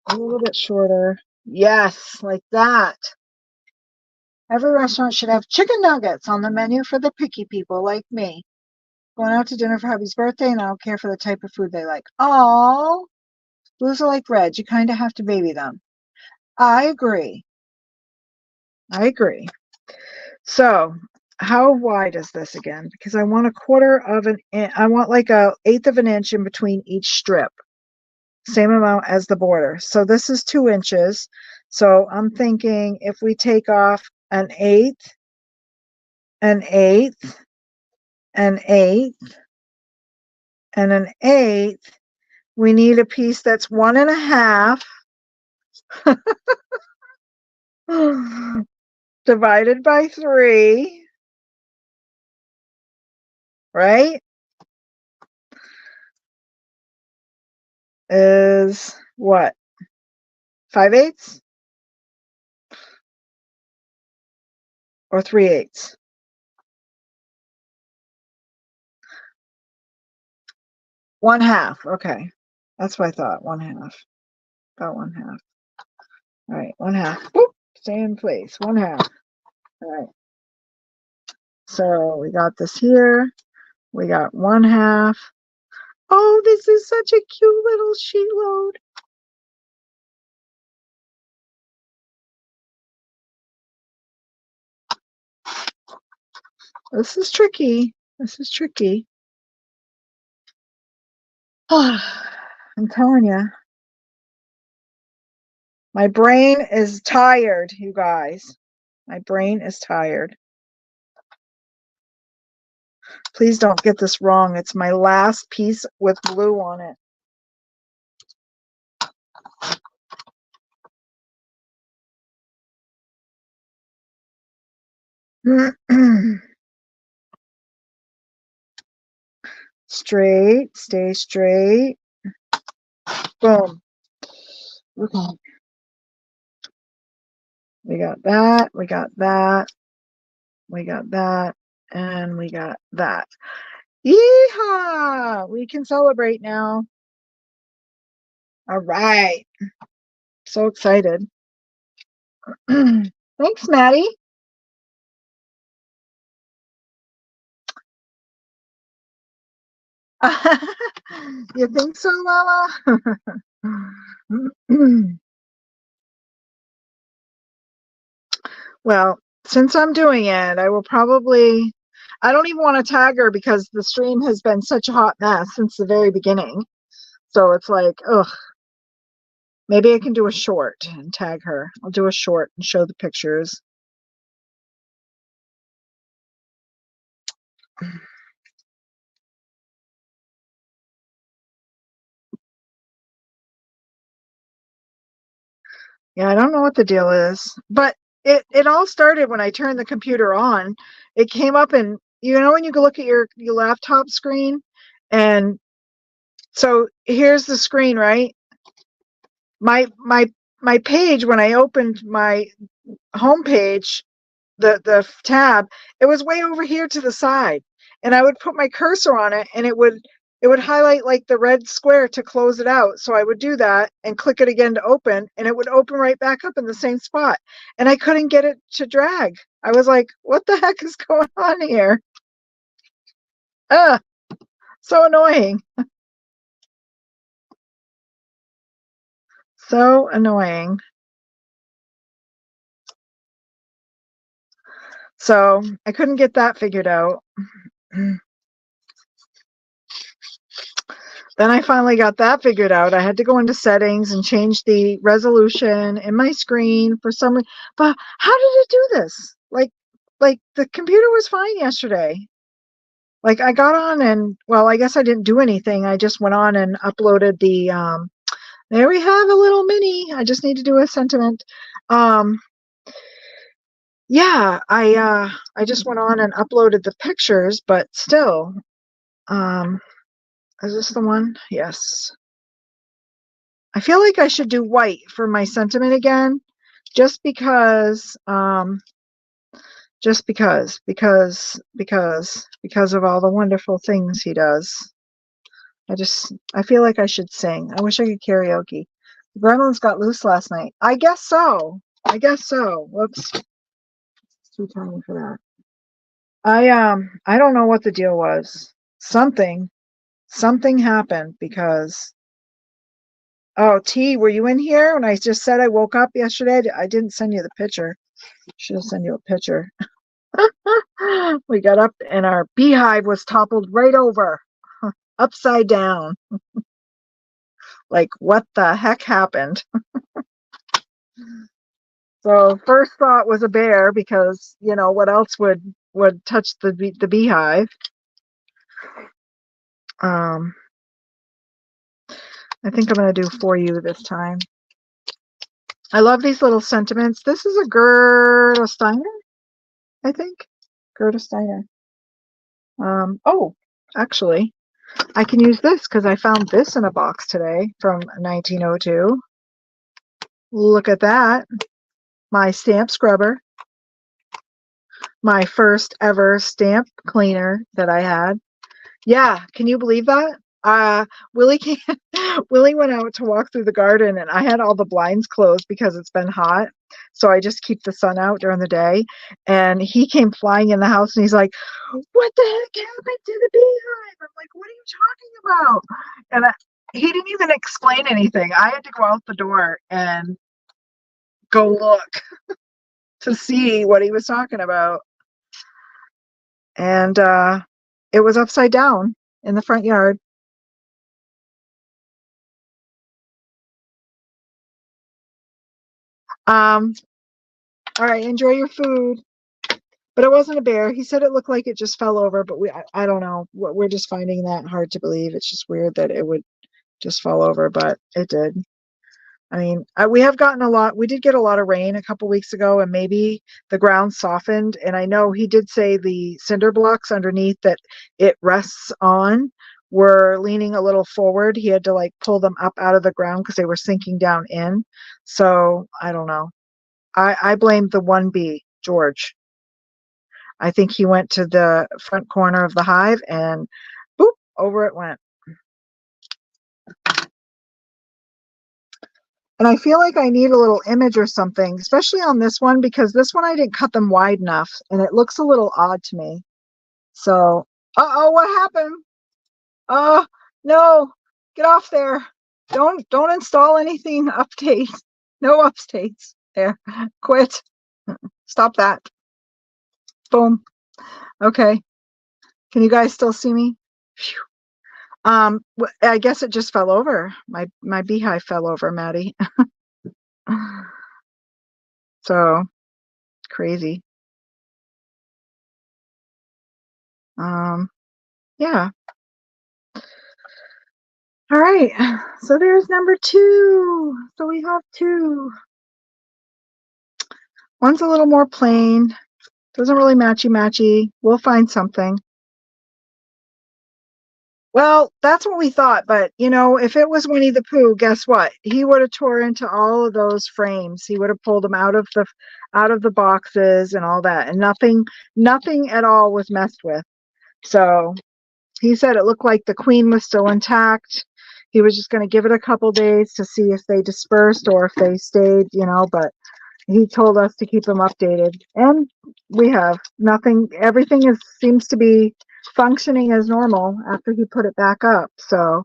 a little bit shorter. Yes, like that. Every restaurant should have chicken nuggets on the menu for the picky people like me. Going out to dinner for hubby's birthday, and I don't care for the type of food they like. Oh, blues are like reds. You kind of have to baby them. I agree. I agree. So, how wide is this again? Because I want 1/4 of an inch. I want like 1/8 of an inch in between each strip. Same amount as the border. So this is 2 inches. So I'm thinking if we take off 1/8, 1/8, 1/8, and 1/8, we need a piece that's 1.5 divided by 3, right? Is what? 5/8 or 3/8? 1/2. Okay. That's what I thought. 1/2. About 1/2. All right. 1/2. Boop. Stay in place. 1/2. All right. So we got this here. We got 1/2. Oh, this is such a cute little sheet load. This is tricky. This is tricky. I'm telling you. My brain is tired, you guys. My brain is tired. Please don't get this wrong. It's my last piece with blue on it. Straight, stay straight. Boom. Okay. We got that, we got that, we got that, and we got that. Yeehaw! We can celebrate now. All right. So excited. Thanks, Maddie. You think so, Lala? Well, since I'm doing it, I will probably, I don't even want to tag her because the stream has been such a hot mess since the very beginning. So it's like, ugh. Maybe I can do a short and tag her. I'll do a short and show the pictures. Yeah, I don't know what the deal is, but it all started when I turned the computer on. It came up, and you know when you go look at your laptop screen, and so here's the screen, right? My page, when I opened my home page, the tab, it was way over here to the side, and I would put my cursor on it, and it would highlight like the red square to close it out. So I would do that and click it again to open, and it would open right back up in the same spot, and I couldn't get it to drag. I was like, what the heck is going on here? So annoying. So annoying. So I couldn't get that figured out. Then I finally got that figured out. I had to go into settings and change the resolution in my screen for some reason. But how did it do this? Like the computer was fine yesterday. Like I got on and, well, I guess I didn't do anything. I just went on and uploaded the there we have a little mini. I just need to do a sentiment. Yeah, I just went on and uploaded the pictures, but still, is this the one? Yes. I feel like I should do white for my sentiment again, just because, because of all the wonderful things he does. I feel like I should sing. I wish I could karaoke. The gremlins got loose last night. I guess so. I guess so. Whoops. It's too tiny for that. I don't know what the deal was. Something happened because oh, T, were you in here when I just said I woke up yesterday? I didn't send you the picture. Should have sent you a picture. We got up and our beehive was toppled right over, upside down. Like, what the heck happened? So first thought was a bear because, what else would touch the beehive? Um, I think I'm going to do For You this time. I love these little sentiments. This is a Gerda Steiner, I think. Gerda Steiner. Oh, actually, I can use this because I found this in a box today from 1902. Look at that. My stamp scrubber. My first ever stamp cleaner that I had. Yeah, can you believe that? Willie came, Willie went out to walk through the garden and I had all the blinds closed because it's been hot. So I just keep the sun out during the day. And he came flying in the house and he's like, "What the heck happened to the beehive?" I'm like, "What are you talking about?" And he didn't even explain anything. I had to go out the door and go look to see what he was talking about. And it was upside down in the front yard. Um, all right, enjoy your food. But it wasn't a bear. He said it looked like it just fell over, but I don't know. We're just finding that hard to believe. It's just weird that it would just fall over, but it did. I mean, we have gotten a lot. We did get a lot of rain a couple weeks ago, and maybe the ground softened. And I know he did say the cinder blocks underneath that it rests on were leaning a little forward. He had to like pull them up out of the ground because they were sinking down in. So I don't know. I blame the one bee, George. I think he went to the front corner of the hive and boop, over it went. And I feel like I need a little image or something, especially on this one, because this one I didn't cut them wide enough and it looks a little odd to me. So, uh-oh, what happened? Oh, no, get off there. Don't install anything update. No updates. There, quit. Stop that. Boom. Okay. Can you guys still see me? Phew. I guess it just fell over. My beehive fell over, Maddie. So crazy. Yeah. All right. So there's number two. So we have two. One's a little more plain. Doesn't really matchy. We'll find something. Well, that's what we thought, but if it was Winnie the Pooh, guess what? He would have tore into all of those frames. He would have pulled them out of the boxes and all that, and nothing at all was messed with. So he said it looked like the queen was still intact. He was just going to give it a couple days to see if they dispersed or if they stayed, but he told us to keep them updated. And we have nothing. Everything seems to be functioning as normal after he put it back up. So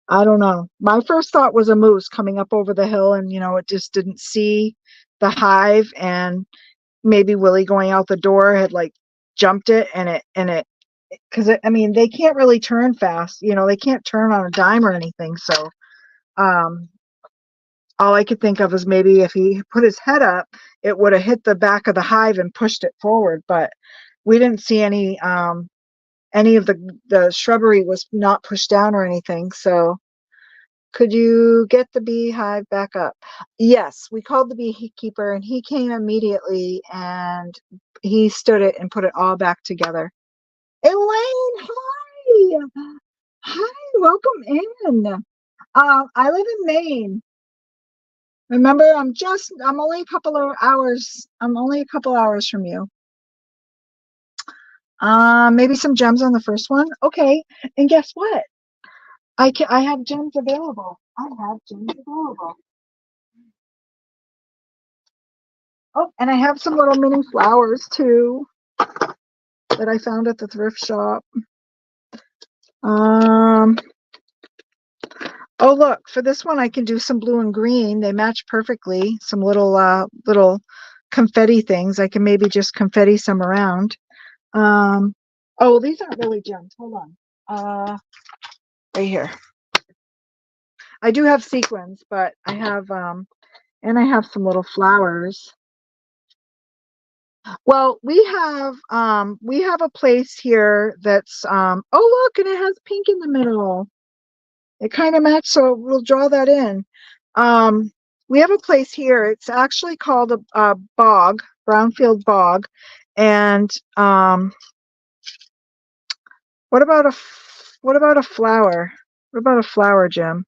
I don't know. My first thought was a moose coming up over the hill and, it just didn't see the hive, and maybe Willie going out the door had like jumped it and it because I mean they can't really turn fast, they can't turn on a dime or anything. So um all I could think of is maybe if he put his head up, it would have hit the back of the hive and pushed it forward. But we didn't see any of the shrubbery was not pushed down or anything. So Could you get the beehive back up? Yes, we called the beekeeper and he came immediately and he stood it and put it all back together. Elaine, hi. Hi, welcome in. I live in Maine. Remember, I'm only a couple hours from you. Maybe some gems on the first one. Okay. And guess what? I have gems available. I have gems available. Oh, and I have some little mini flowers too that I found at the thrift shop. Um, oh look, for this one I can do some blue and green. They match perfectly. Some little confetti things. I can maybe just confetti some around. Oh, these aren't really gems. Hold on. Right here. I do have sequins, but I have and I have some little flowers. Well, we have a place here that's oh look, and it has pink in the middle. It kind of matches, so we'll draw that in. Um, we have a place here. It's actually called a bog, brownfield bog, and what about what about a flower? What about a flower, Jim?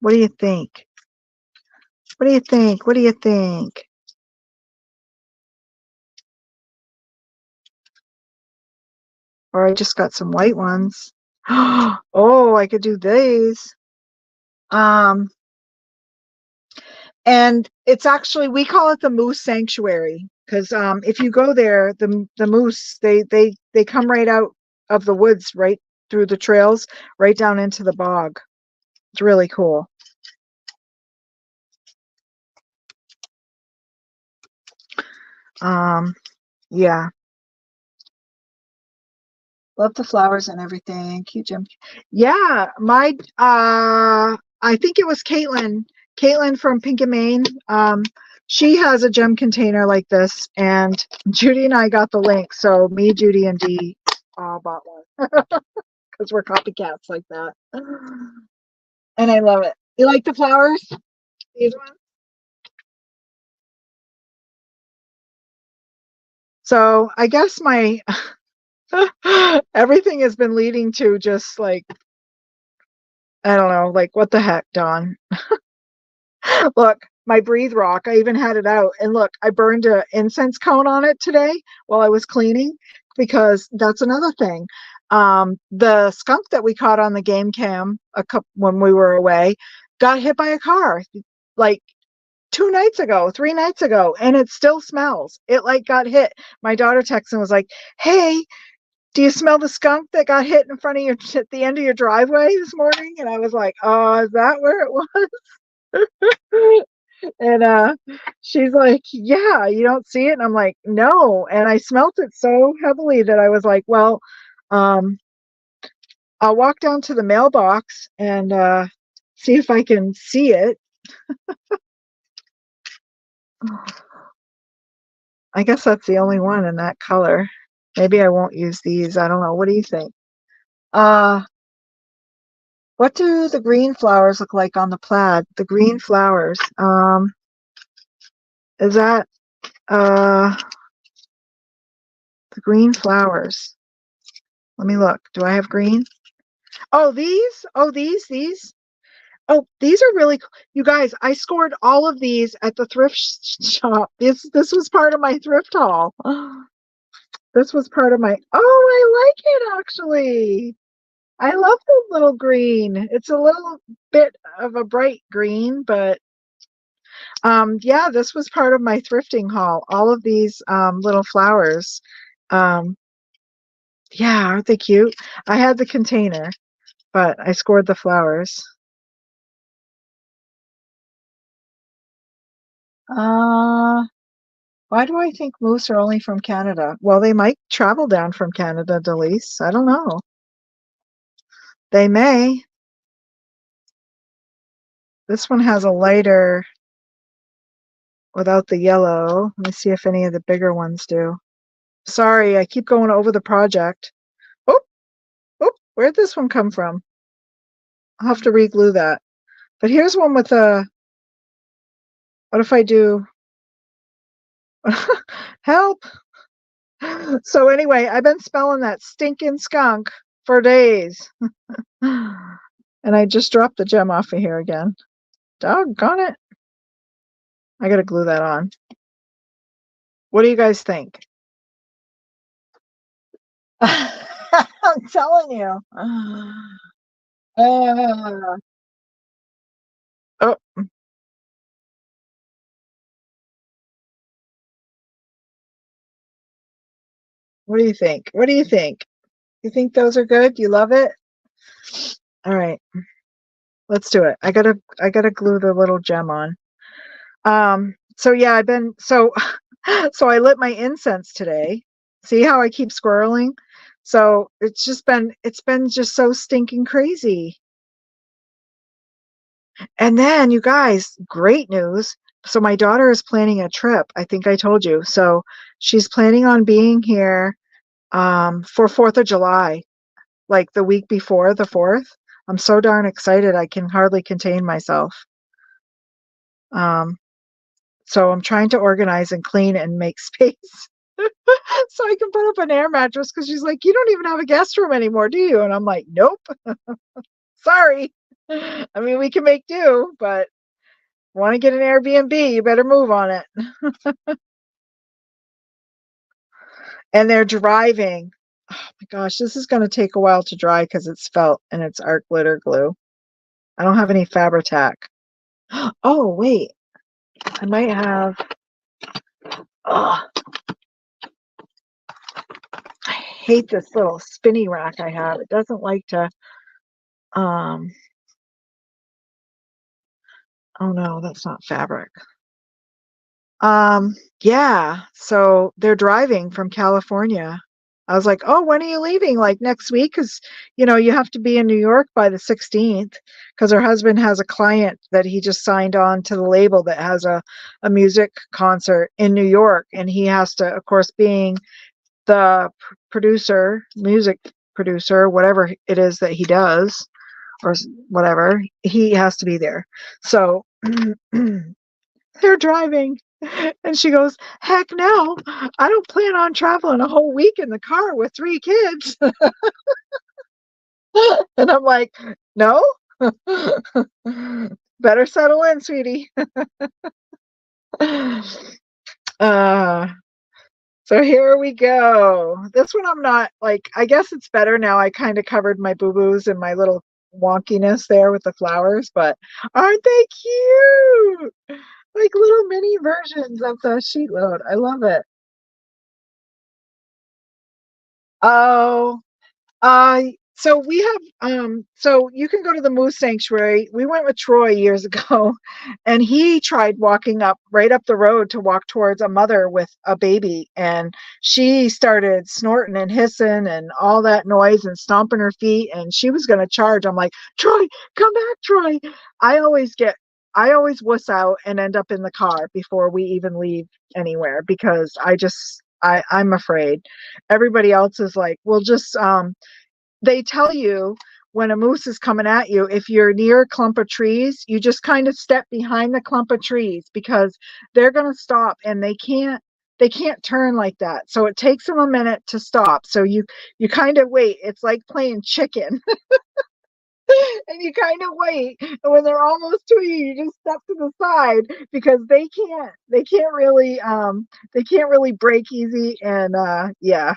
What do you think? What do you think? What do you think? Or I just got some white ones. Oh, I could do these. Um, and it's actually, we call it the moose sanctuary because if you go there, the moose they come right out of the woods, right through the trails, right down into the bog. It's really cool. Yeah, love the flowers and everything. Cute Jim. Yeah, my I think it was Caitlin. Caitlin from Pink and Maine. She has a gem container like this, and Judy and I got the link. So me, Judy, and Dee bought one because we're copycats like that. And I love it. You like the flowers? These ones? So I guess my everything has been leading to just like I don't know, like what the heck, Dawn? Look, my breathe rock, I even had it out. And look, I burned an incense cone on it today while I was cleaning because that's another thing. The skunk that we caught on the game cam when we were away got hit by a car like 2 nights ago, 3 nights ago, and it still smells. It like got hit. My daughter texted and was like, "Hey, do you smell the skunk that got hit in front of your at the end of your driveway this morning?" And I was like, "Oh, is that where it was?" And she's like, "Yeah, you don't see it?" And I'm like, "No." And I smelt it so heavily that I was like, "Well, um, I'll walk down to the mailbox and see if I can see it." I guess that's the only one in that color. Maybe I won't use these. I don't know. What do you think? Uh, what do the green flowers look like on the plaid? The green flowers. Is that uh the green flowers? Let me look. Do I have green? Oh, these? Oh, these? Oh, these are really cool. You guys, I scored all of these at the thrift shop. This was part of my thrift haul. This was part of my. Oh, I like it actually. I love the little green. It's a little bit of a bright green, but yeah, this was part of my thrifting haul. All of these little flowers. Um, yeah, aren't they cute? I had the container, but I scored the flowers. Uh, why do I think moose are only from Canada? Well, they might travel down from Canada, Delise. I don't know. They may. This one has a lighter without the yellow. Let me see if any of the bigger ones do. Sorry, I keep going over the project. Oh, oh, where'd this one come from? I'll have to re-glue that. But here's one with a, what if I do, help. So anyway, I've been smelling that stinking skunk for days. And I just dropped the gem off of here again. Doggone it. I gotta glue that on. What do you guys think? I'm telling you. Uh, oh, what do you think? What do you think? You think those are good? You love it? All right, let's do it. I gotta glue the little gem on. So yeah, I've been so so I lit my incense today. See how I keep squirreling? So it's been just so stinking crazy. And then you guys, great news. So my daughter is planning a trip. I think I told you. So she's planning on being here for 4th of July, like the week before the 4th. I'm so darn excited. I can hardly contain myself. Um, so I'm trying to organize and clean and make space so I can put up an air mattress because she's like, "You don't even have a guest room anymore, do you?" And I'm like, "Nope, sorry." I mean, we can make do, but want to get an Airbnb, you better move on it. And they're driving. Oh my gosh, this is going to take a while to dry because it's felt and it's art glitter glue. I don't have any Fabri-Tac. Oh, wait. I might have. Oh, I hate this little spinny rack I have. It doesn't like to. Um. Oh no, that's not fabric. Um, yeah. So they're driving from California. I was like, "Oh, when are you leaving? Like next week? Because you have to be in New York by the 16th." Because her husband has a client that he just signed on to the label that has a music concert in New York, and he has to, of course, being the producer, music producer, whatever it is that he does, or whatever, he has to be there. So they're driving. And she goes, "Heck no, I don't plan on traveling a whole week in the car with 3 kids." And I'm like, "No, better settle in, sweetie." Uh, so here we go. This one I'm not like, I guess it's better now. I kind of covered my boo-boos and my little wonkiness there with the flowers, but aren't they cute? Like little mini versions of the sheet load. I love it. Oh, so we have so you can go to the moose sanctuary. We went with Troy years ago and he tried walking up right up the road to walk towards a mother with a baby, and she started snorting and hissing and all that noise and stomping her feet, and she was going to charge. I'm like, "Troy, come back, Troy." I always get I always wuss out and end up in the car before we even leave anywhere because I'm afraid. Everybody else is like, "Well, just they tell you when a moose is coming at you, if you're near a clump of trees, you just kind of step behind the clump of trees because they're going to stop and they can't turn like that. So it takes them a minute to stop. So you kind of wait. It's like playing chicken." And you kind of wait, and when they're almost to you, you just step to the side because they can't really break easy, and yeah.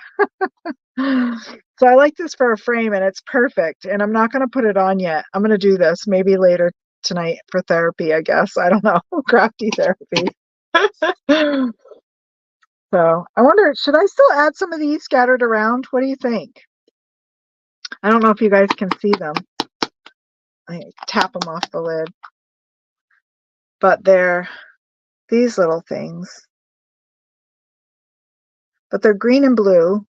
So I like this for a frame and it's perfect. And I'm not going to put it on yet. I'm going to do this maybe later tonight for therapy, I guess. I don't know. Crafty therapy. So I wonder, should I still add some of these scattered around? What do you think? I don't know if you guys can see them. I tap them off the lid. But they're these little things. But they're green and blue.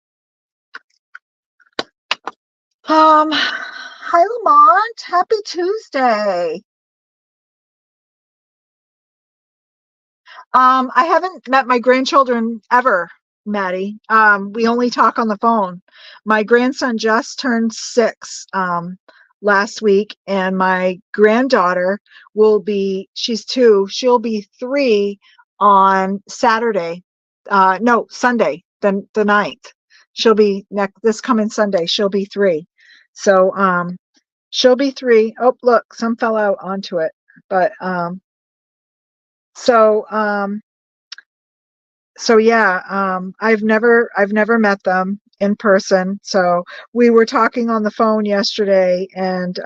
Hi Lamont. Happy Tuesday. I haven't met my grandchildren ever, Maddie. We only talk on the phone. My grandson just turned 6 last week, and my granddaughter she's 2, she'll be 3 on Saturday. No, Sunday, the 9th. She'll be this coming Sunday, she'll be 3. So, she'll be 3. Oh, look, some fell out onto it. But, so, so yeah, I've never met them in person. So we were talking on the phone yesterday, and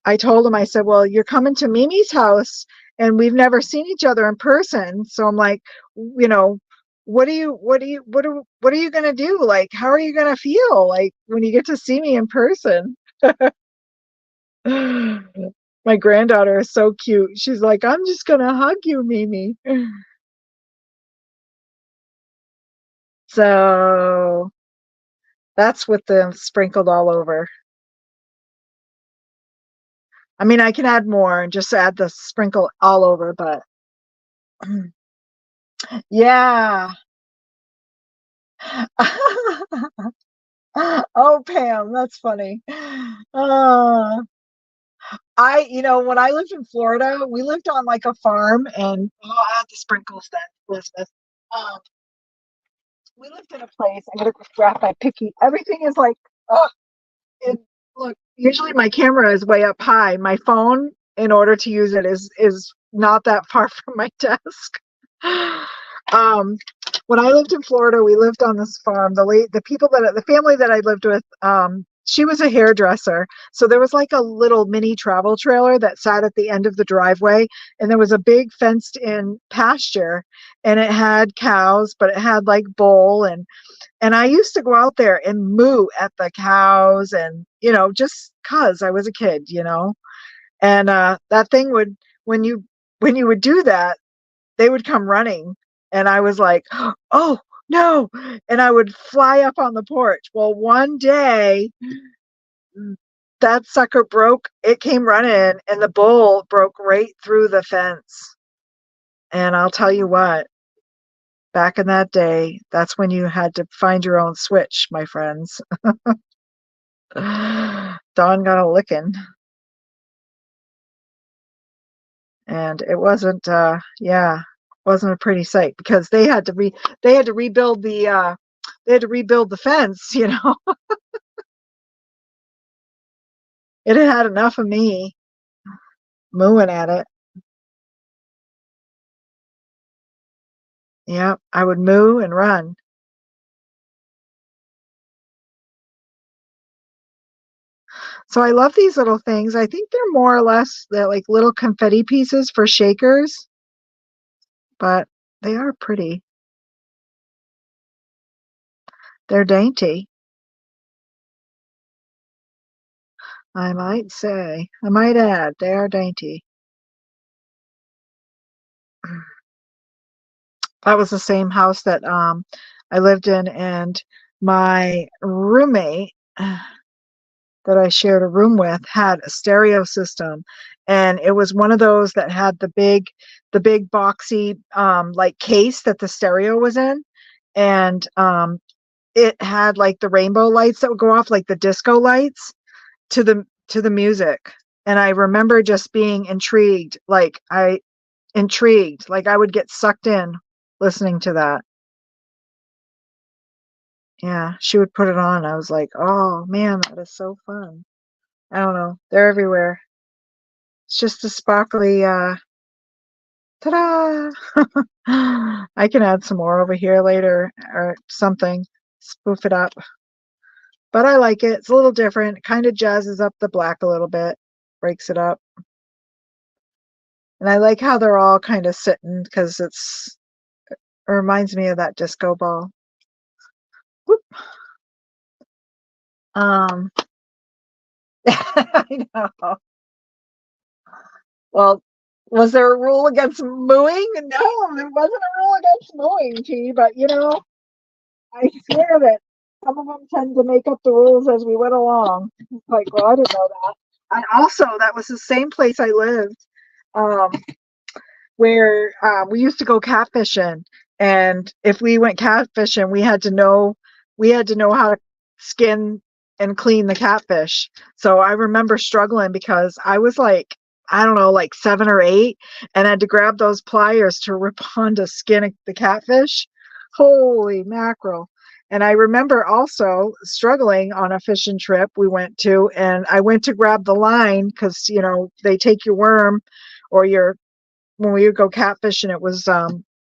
I told him, I said, well, you're coming to Mimi's house and we've never seen each other in person. So I'm like, you know, what are you gonna do? Like, how are you gonna feel like when you get to see me in person? My granddaughter is so cute. She's like, I'm just gonna hug you, Mimi. So that's with them sprinkled all over. I mean, I can add more and just add the sprinkle all over, but yeah. Oh, Pam, that's funny. Uh, when I lived in Florida, we lived on like a farm, and I had the sprinkles then, Elizabeth. Um, we lived in a place. I gotta grab my picky. Everything is like, oh, it, look, usually my camera is way up high. My phone, in order to use it, is not that far from my desk. Um, when I lived in Florida, we lived on this farm. The family that I lived with, she was a hairdresser. So there was like a little mini travel trailer that sat at the end of the driveway, and there was a big fenced in pasture, and it had cows, but it had like bull, and I used to go out there and moo at the cows, and just cuz I was a kid, and that thing would, when you would do that, they would come running, and I was like, oh no, and I would fly up on the porch. Well, one day that sucker broke. It came running, and the bull broke right through the fence. And I'll tell you what, back in that day, that's when you had to find your own switch, my friends. Dawn got a licking, and it wasn't a pretty sight, because they had to rebuild the fence. It had enough of me mooing at it. Yeah, I would moo and run. So I love these little things. I think they're like little confetti pieces for shakers, but they are pretty. They're dainty, I might say. I might add, they are dainty. That was the same house that I lived in, and my roommate that I shared a room with had a stereo system, and it was one of those that had the big boxy like case that the stereo was in, and it had like the rainbow lights that would go off, like the disco lights, to the music. And I remember just being intrigued, like I would get sucked in listening to that. Yeah, she would put it on. I was like, oh man, that is so fun. I don't know, they're everywhere. It's just a sparkly, ta-da! I can add some more over here later or something, spoof it up. But I like it. It's a little different. It kind of jazzes up the black a little bit, breaks it up. And I like how they're all kind of sitting, because it reminds me of that disco ball. Whoop. Um, I know. Well, was there a rule against mooing? No, there wasn't a rule against mooing, T, but I swear that some of them tend to make up the rules as we went along. It's like, well, I didn't know that. And also, that was the same place I lived, um, where we used to go catfishing. And if we went catfishing, we had to know how to skin. and clean the catfish. So I remember struggling because I was like, I don't know, like 7 or 8, and I had to grab those pliers to rip on to skin the catfish. Holy mackerel. And I remember also struggling on a fishing trip we went to, and I went to grab the line because, they take your worm or your, when we would go catfish and it was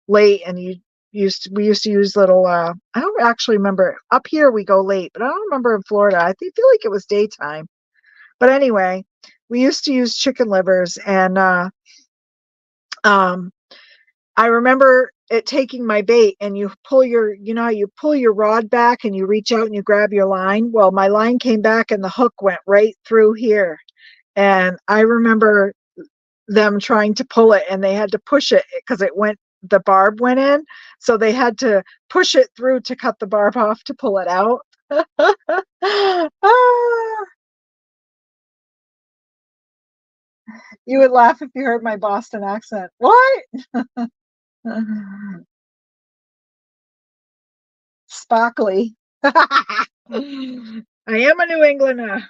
late, and we used to use little I don't actually remember, up here we go late, but I don't remember in Florida. Feel like it was daytime. But anyway, we used to use chicken livers, and um I remember it taking my bait, and you pull your, how you pull your rod back and you reach out and you grab your line. Well, my line came back and the hook went right through here. And I remember them trying to pull it, and they had to push it because the barb went in. So they had to push it through to cut the barb off to pull it out. Ah, you would laugh if you heard my Boston accent. What? Sparkly. I am a New Englander.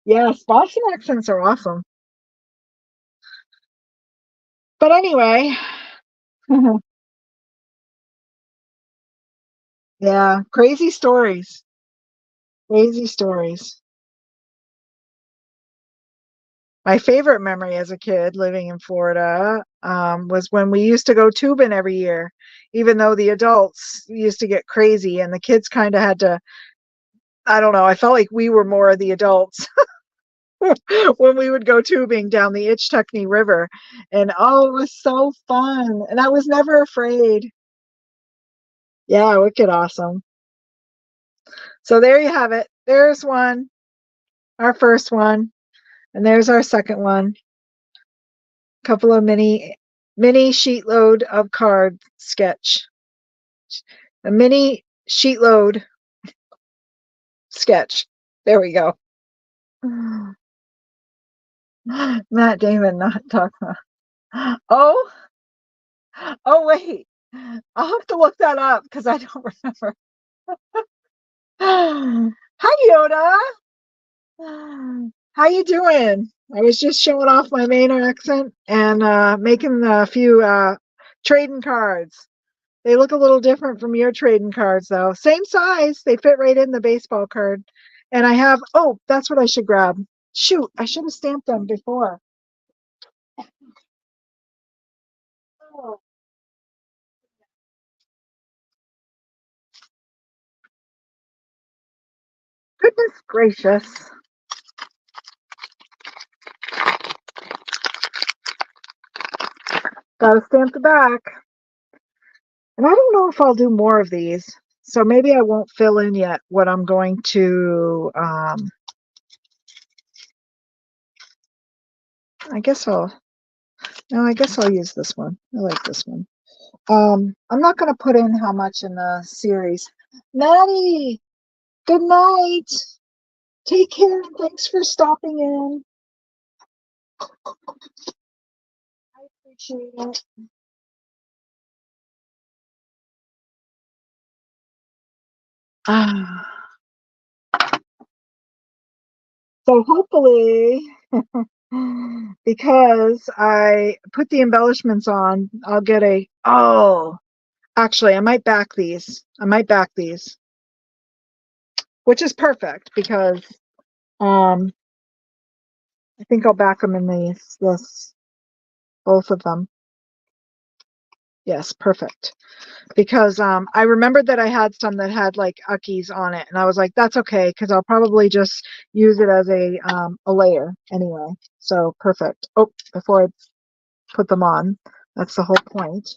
Yes, Boston accents are awesome. But anyway, yeah, crazy stories. Crazy stories. My favorite memory as a kid living in Florida was when we used to go tubing every year, even though the adults used to get crazy and the kids kind of had to, I don't know, I felt like we were more of the adults when we would go tubing down the Itchtuckney River. And oh, it was so fun. And I was never afraid. Yeah, wicked awesome. So there you have it. There's one, our first one, and there's our second one. Couple of mini sheet load of card sketch. A mini sheet load sketch. There we go. Matt Damon not talking. Oh, oh wait. I'll have to look that up because I don't remember. Hi Yoda. How you doing? I was just showing off my Maine accent and making a few trading cards. They look a little different from your trading cards, though. Same size. They fit right in the baseball card. And I have, oh, that's what I should grab. Shoot, I should have stamped them before. Oh, goodness gracious. Gotta stamp the back. And I don't know if I'll do more of these. So maybe I won't fill in yet what I'm going to, I guess I'll, no, I guess I'll use this one. I like this one. I'm not going to put in how much in the series. Maddie, good night. Take care and thanks for stopping in. I appreciate it. Ah, so hopefully, because I put the embellishments on, I'll get oh, actually, I might back these. Which is perfect because um, I think I'll back them in both of them. Yes, perfect. Because I remembered that I had some that had like uckies on it, and I was like, that's okay because I'll probably just use it as a layer anyway. So perfect. Oh, before I put them on, that's the whole point.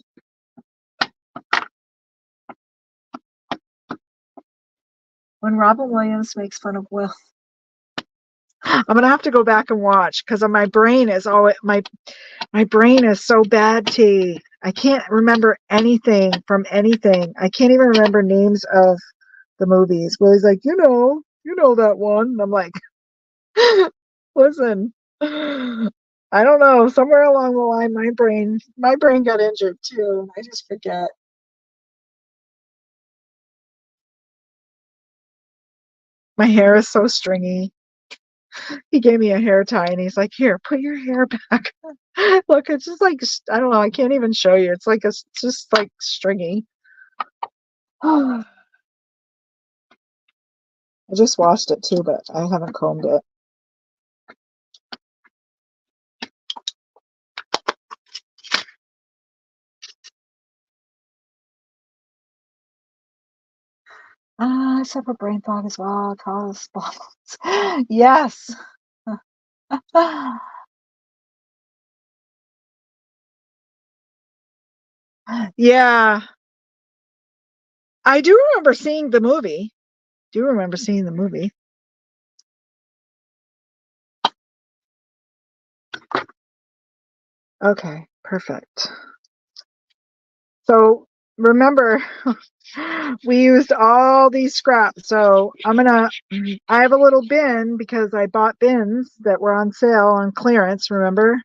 When Robin Williams makes fun of Will, I'm gonna have to go back and watch because my brain is always my brain is so bad. I can't remember anything from anything. I can't even remember names of the movies. Willie's like, you know that one. And I'm like, listen, I don't know. Somewhere along the line, my brain got injured too, and I just forget. My hair is so stringy. He gave me a hair tie and he's like, here, put your hair back. Look, it's just like, I don't know. I can't even show you. It's like, it's just like stringy. I just washed it too, but I haven't combed it. I suffer brain fog as well. Cause yes. Yeah. I do remember seeing the movie. Do remember seeing the movie. Okay, perfect. So remember, we used all these scraps. So I have a little bin because I bought bins that were on sale on clearance, remember?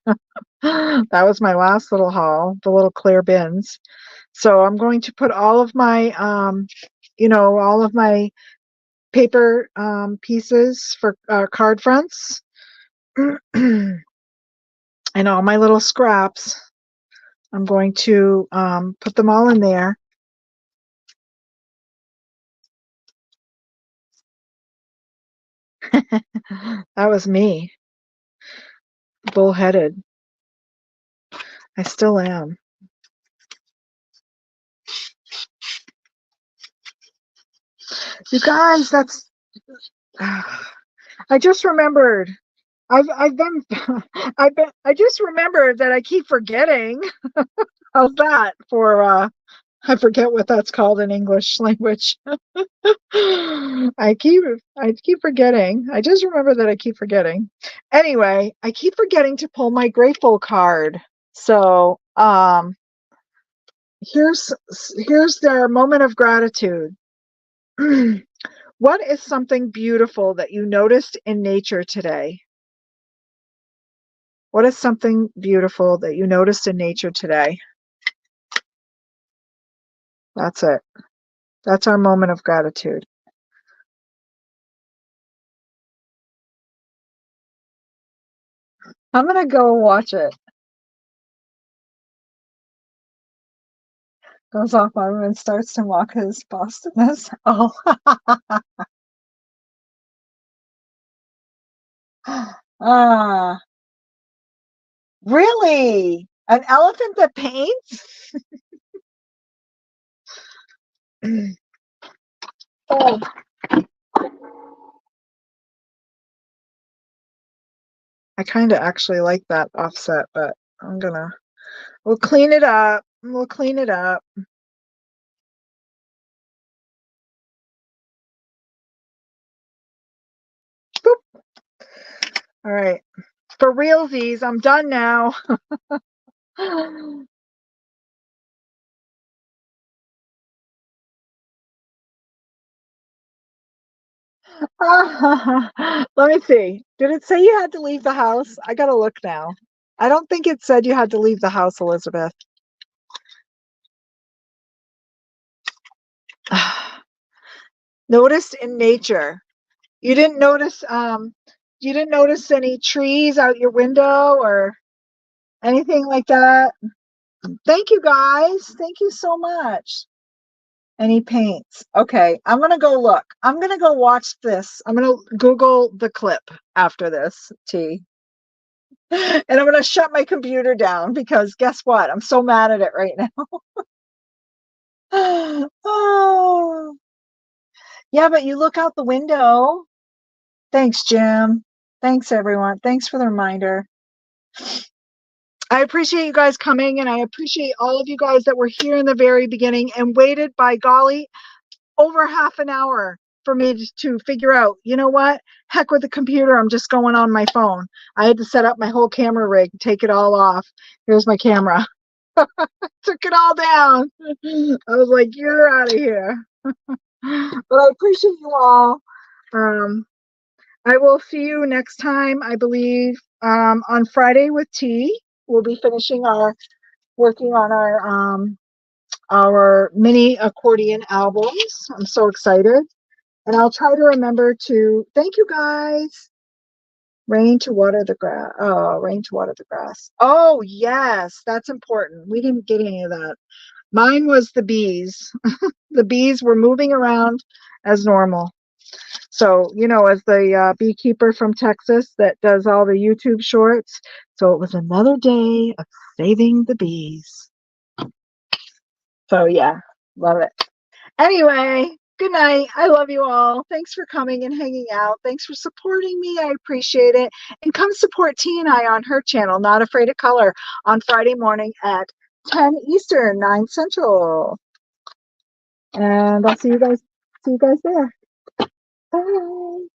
That was my last little haul, the little clear bins. So I'm going to put all of my, all of my paper pieces for card fronts and all my little scraps. I'm going to put them all in there. That was me, bullheaded. I still am. You guys, that's. I just remembered. I've been. I just remembered that I keep forgetting. How's that for? I forget what that's called in English language. I keep forgetting. I just remember that I keep forgetting. Anyway, I keep forgetting to pull my grateful card. So here's their moment of gratitude. What is something beautiful that you noticed in nature today? What is something beautiful that you noticed in nature today? That's it. That's our moment of gratitude. I'm gonna go watch it. Goes off my room and starts to mock his Bostonness. Oh. Ah, really? An elephant that paints? Oh, I kind of actually like that offset, but we'll clean it up. We'll clean it up. Boop. All right. For realsies, I'm done now. Let me see. Did it say you had to leave the house? I gotta look now. I don't think it said you had to leave the house, Elizabeth. Noticed in nature. You didn't notice any trees out your window or anything like that? Thank you guys. Thank you so much. Any paints? Okay, I'm gonna go look. I'm gonna go watch this. I'm gonna Google the clip after this, T. And I'm gonna shut my computer down because guess what? I'm so mad at it right now. Oh, yeah, but you look out the window. Thanks, Jim. Thanks, everyone. Thanks for the reminder. I appreciate you guys coming, and I appreciate all of you guys that were here in the very beginning and waited, by golly, over half an hour for me to figure out, you know what? Heck with the computer. I'm just going on my phone. I had to set up my whole camera rig, take it all off. Here's my camera. Took it all down. I was like, you're out of here. But I appreciate you all. Um, I will see you next time, I believe, on Friday with T. We'll be finishing working on our mini accordion albums. I'm so excited. And I'll try to remember to thank you guys. Rain to water the grass. Oh, rain to water the grass. Oh, yes, that's important. We didn't get any of that. Mine was the bees. The bees were moving around as normal. So, as the beekeeper from Texas that does all the YouTube shorts. So it was another day of saving the bees. So, yeah, love it. Anyway, good night. I love you all. Thanks for coming and hanging out. Thanks for supporting me. I appreciate it. And come support T and I on her channel, Not Afraid of Color, on Friday morning at 10 Eastern, 9 Central. And I'll see you guys there. Bye.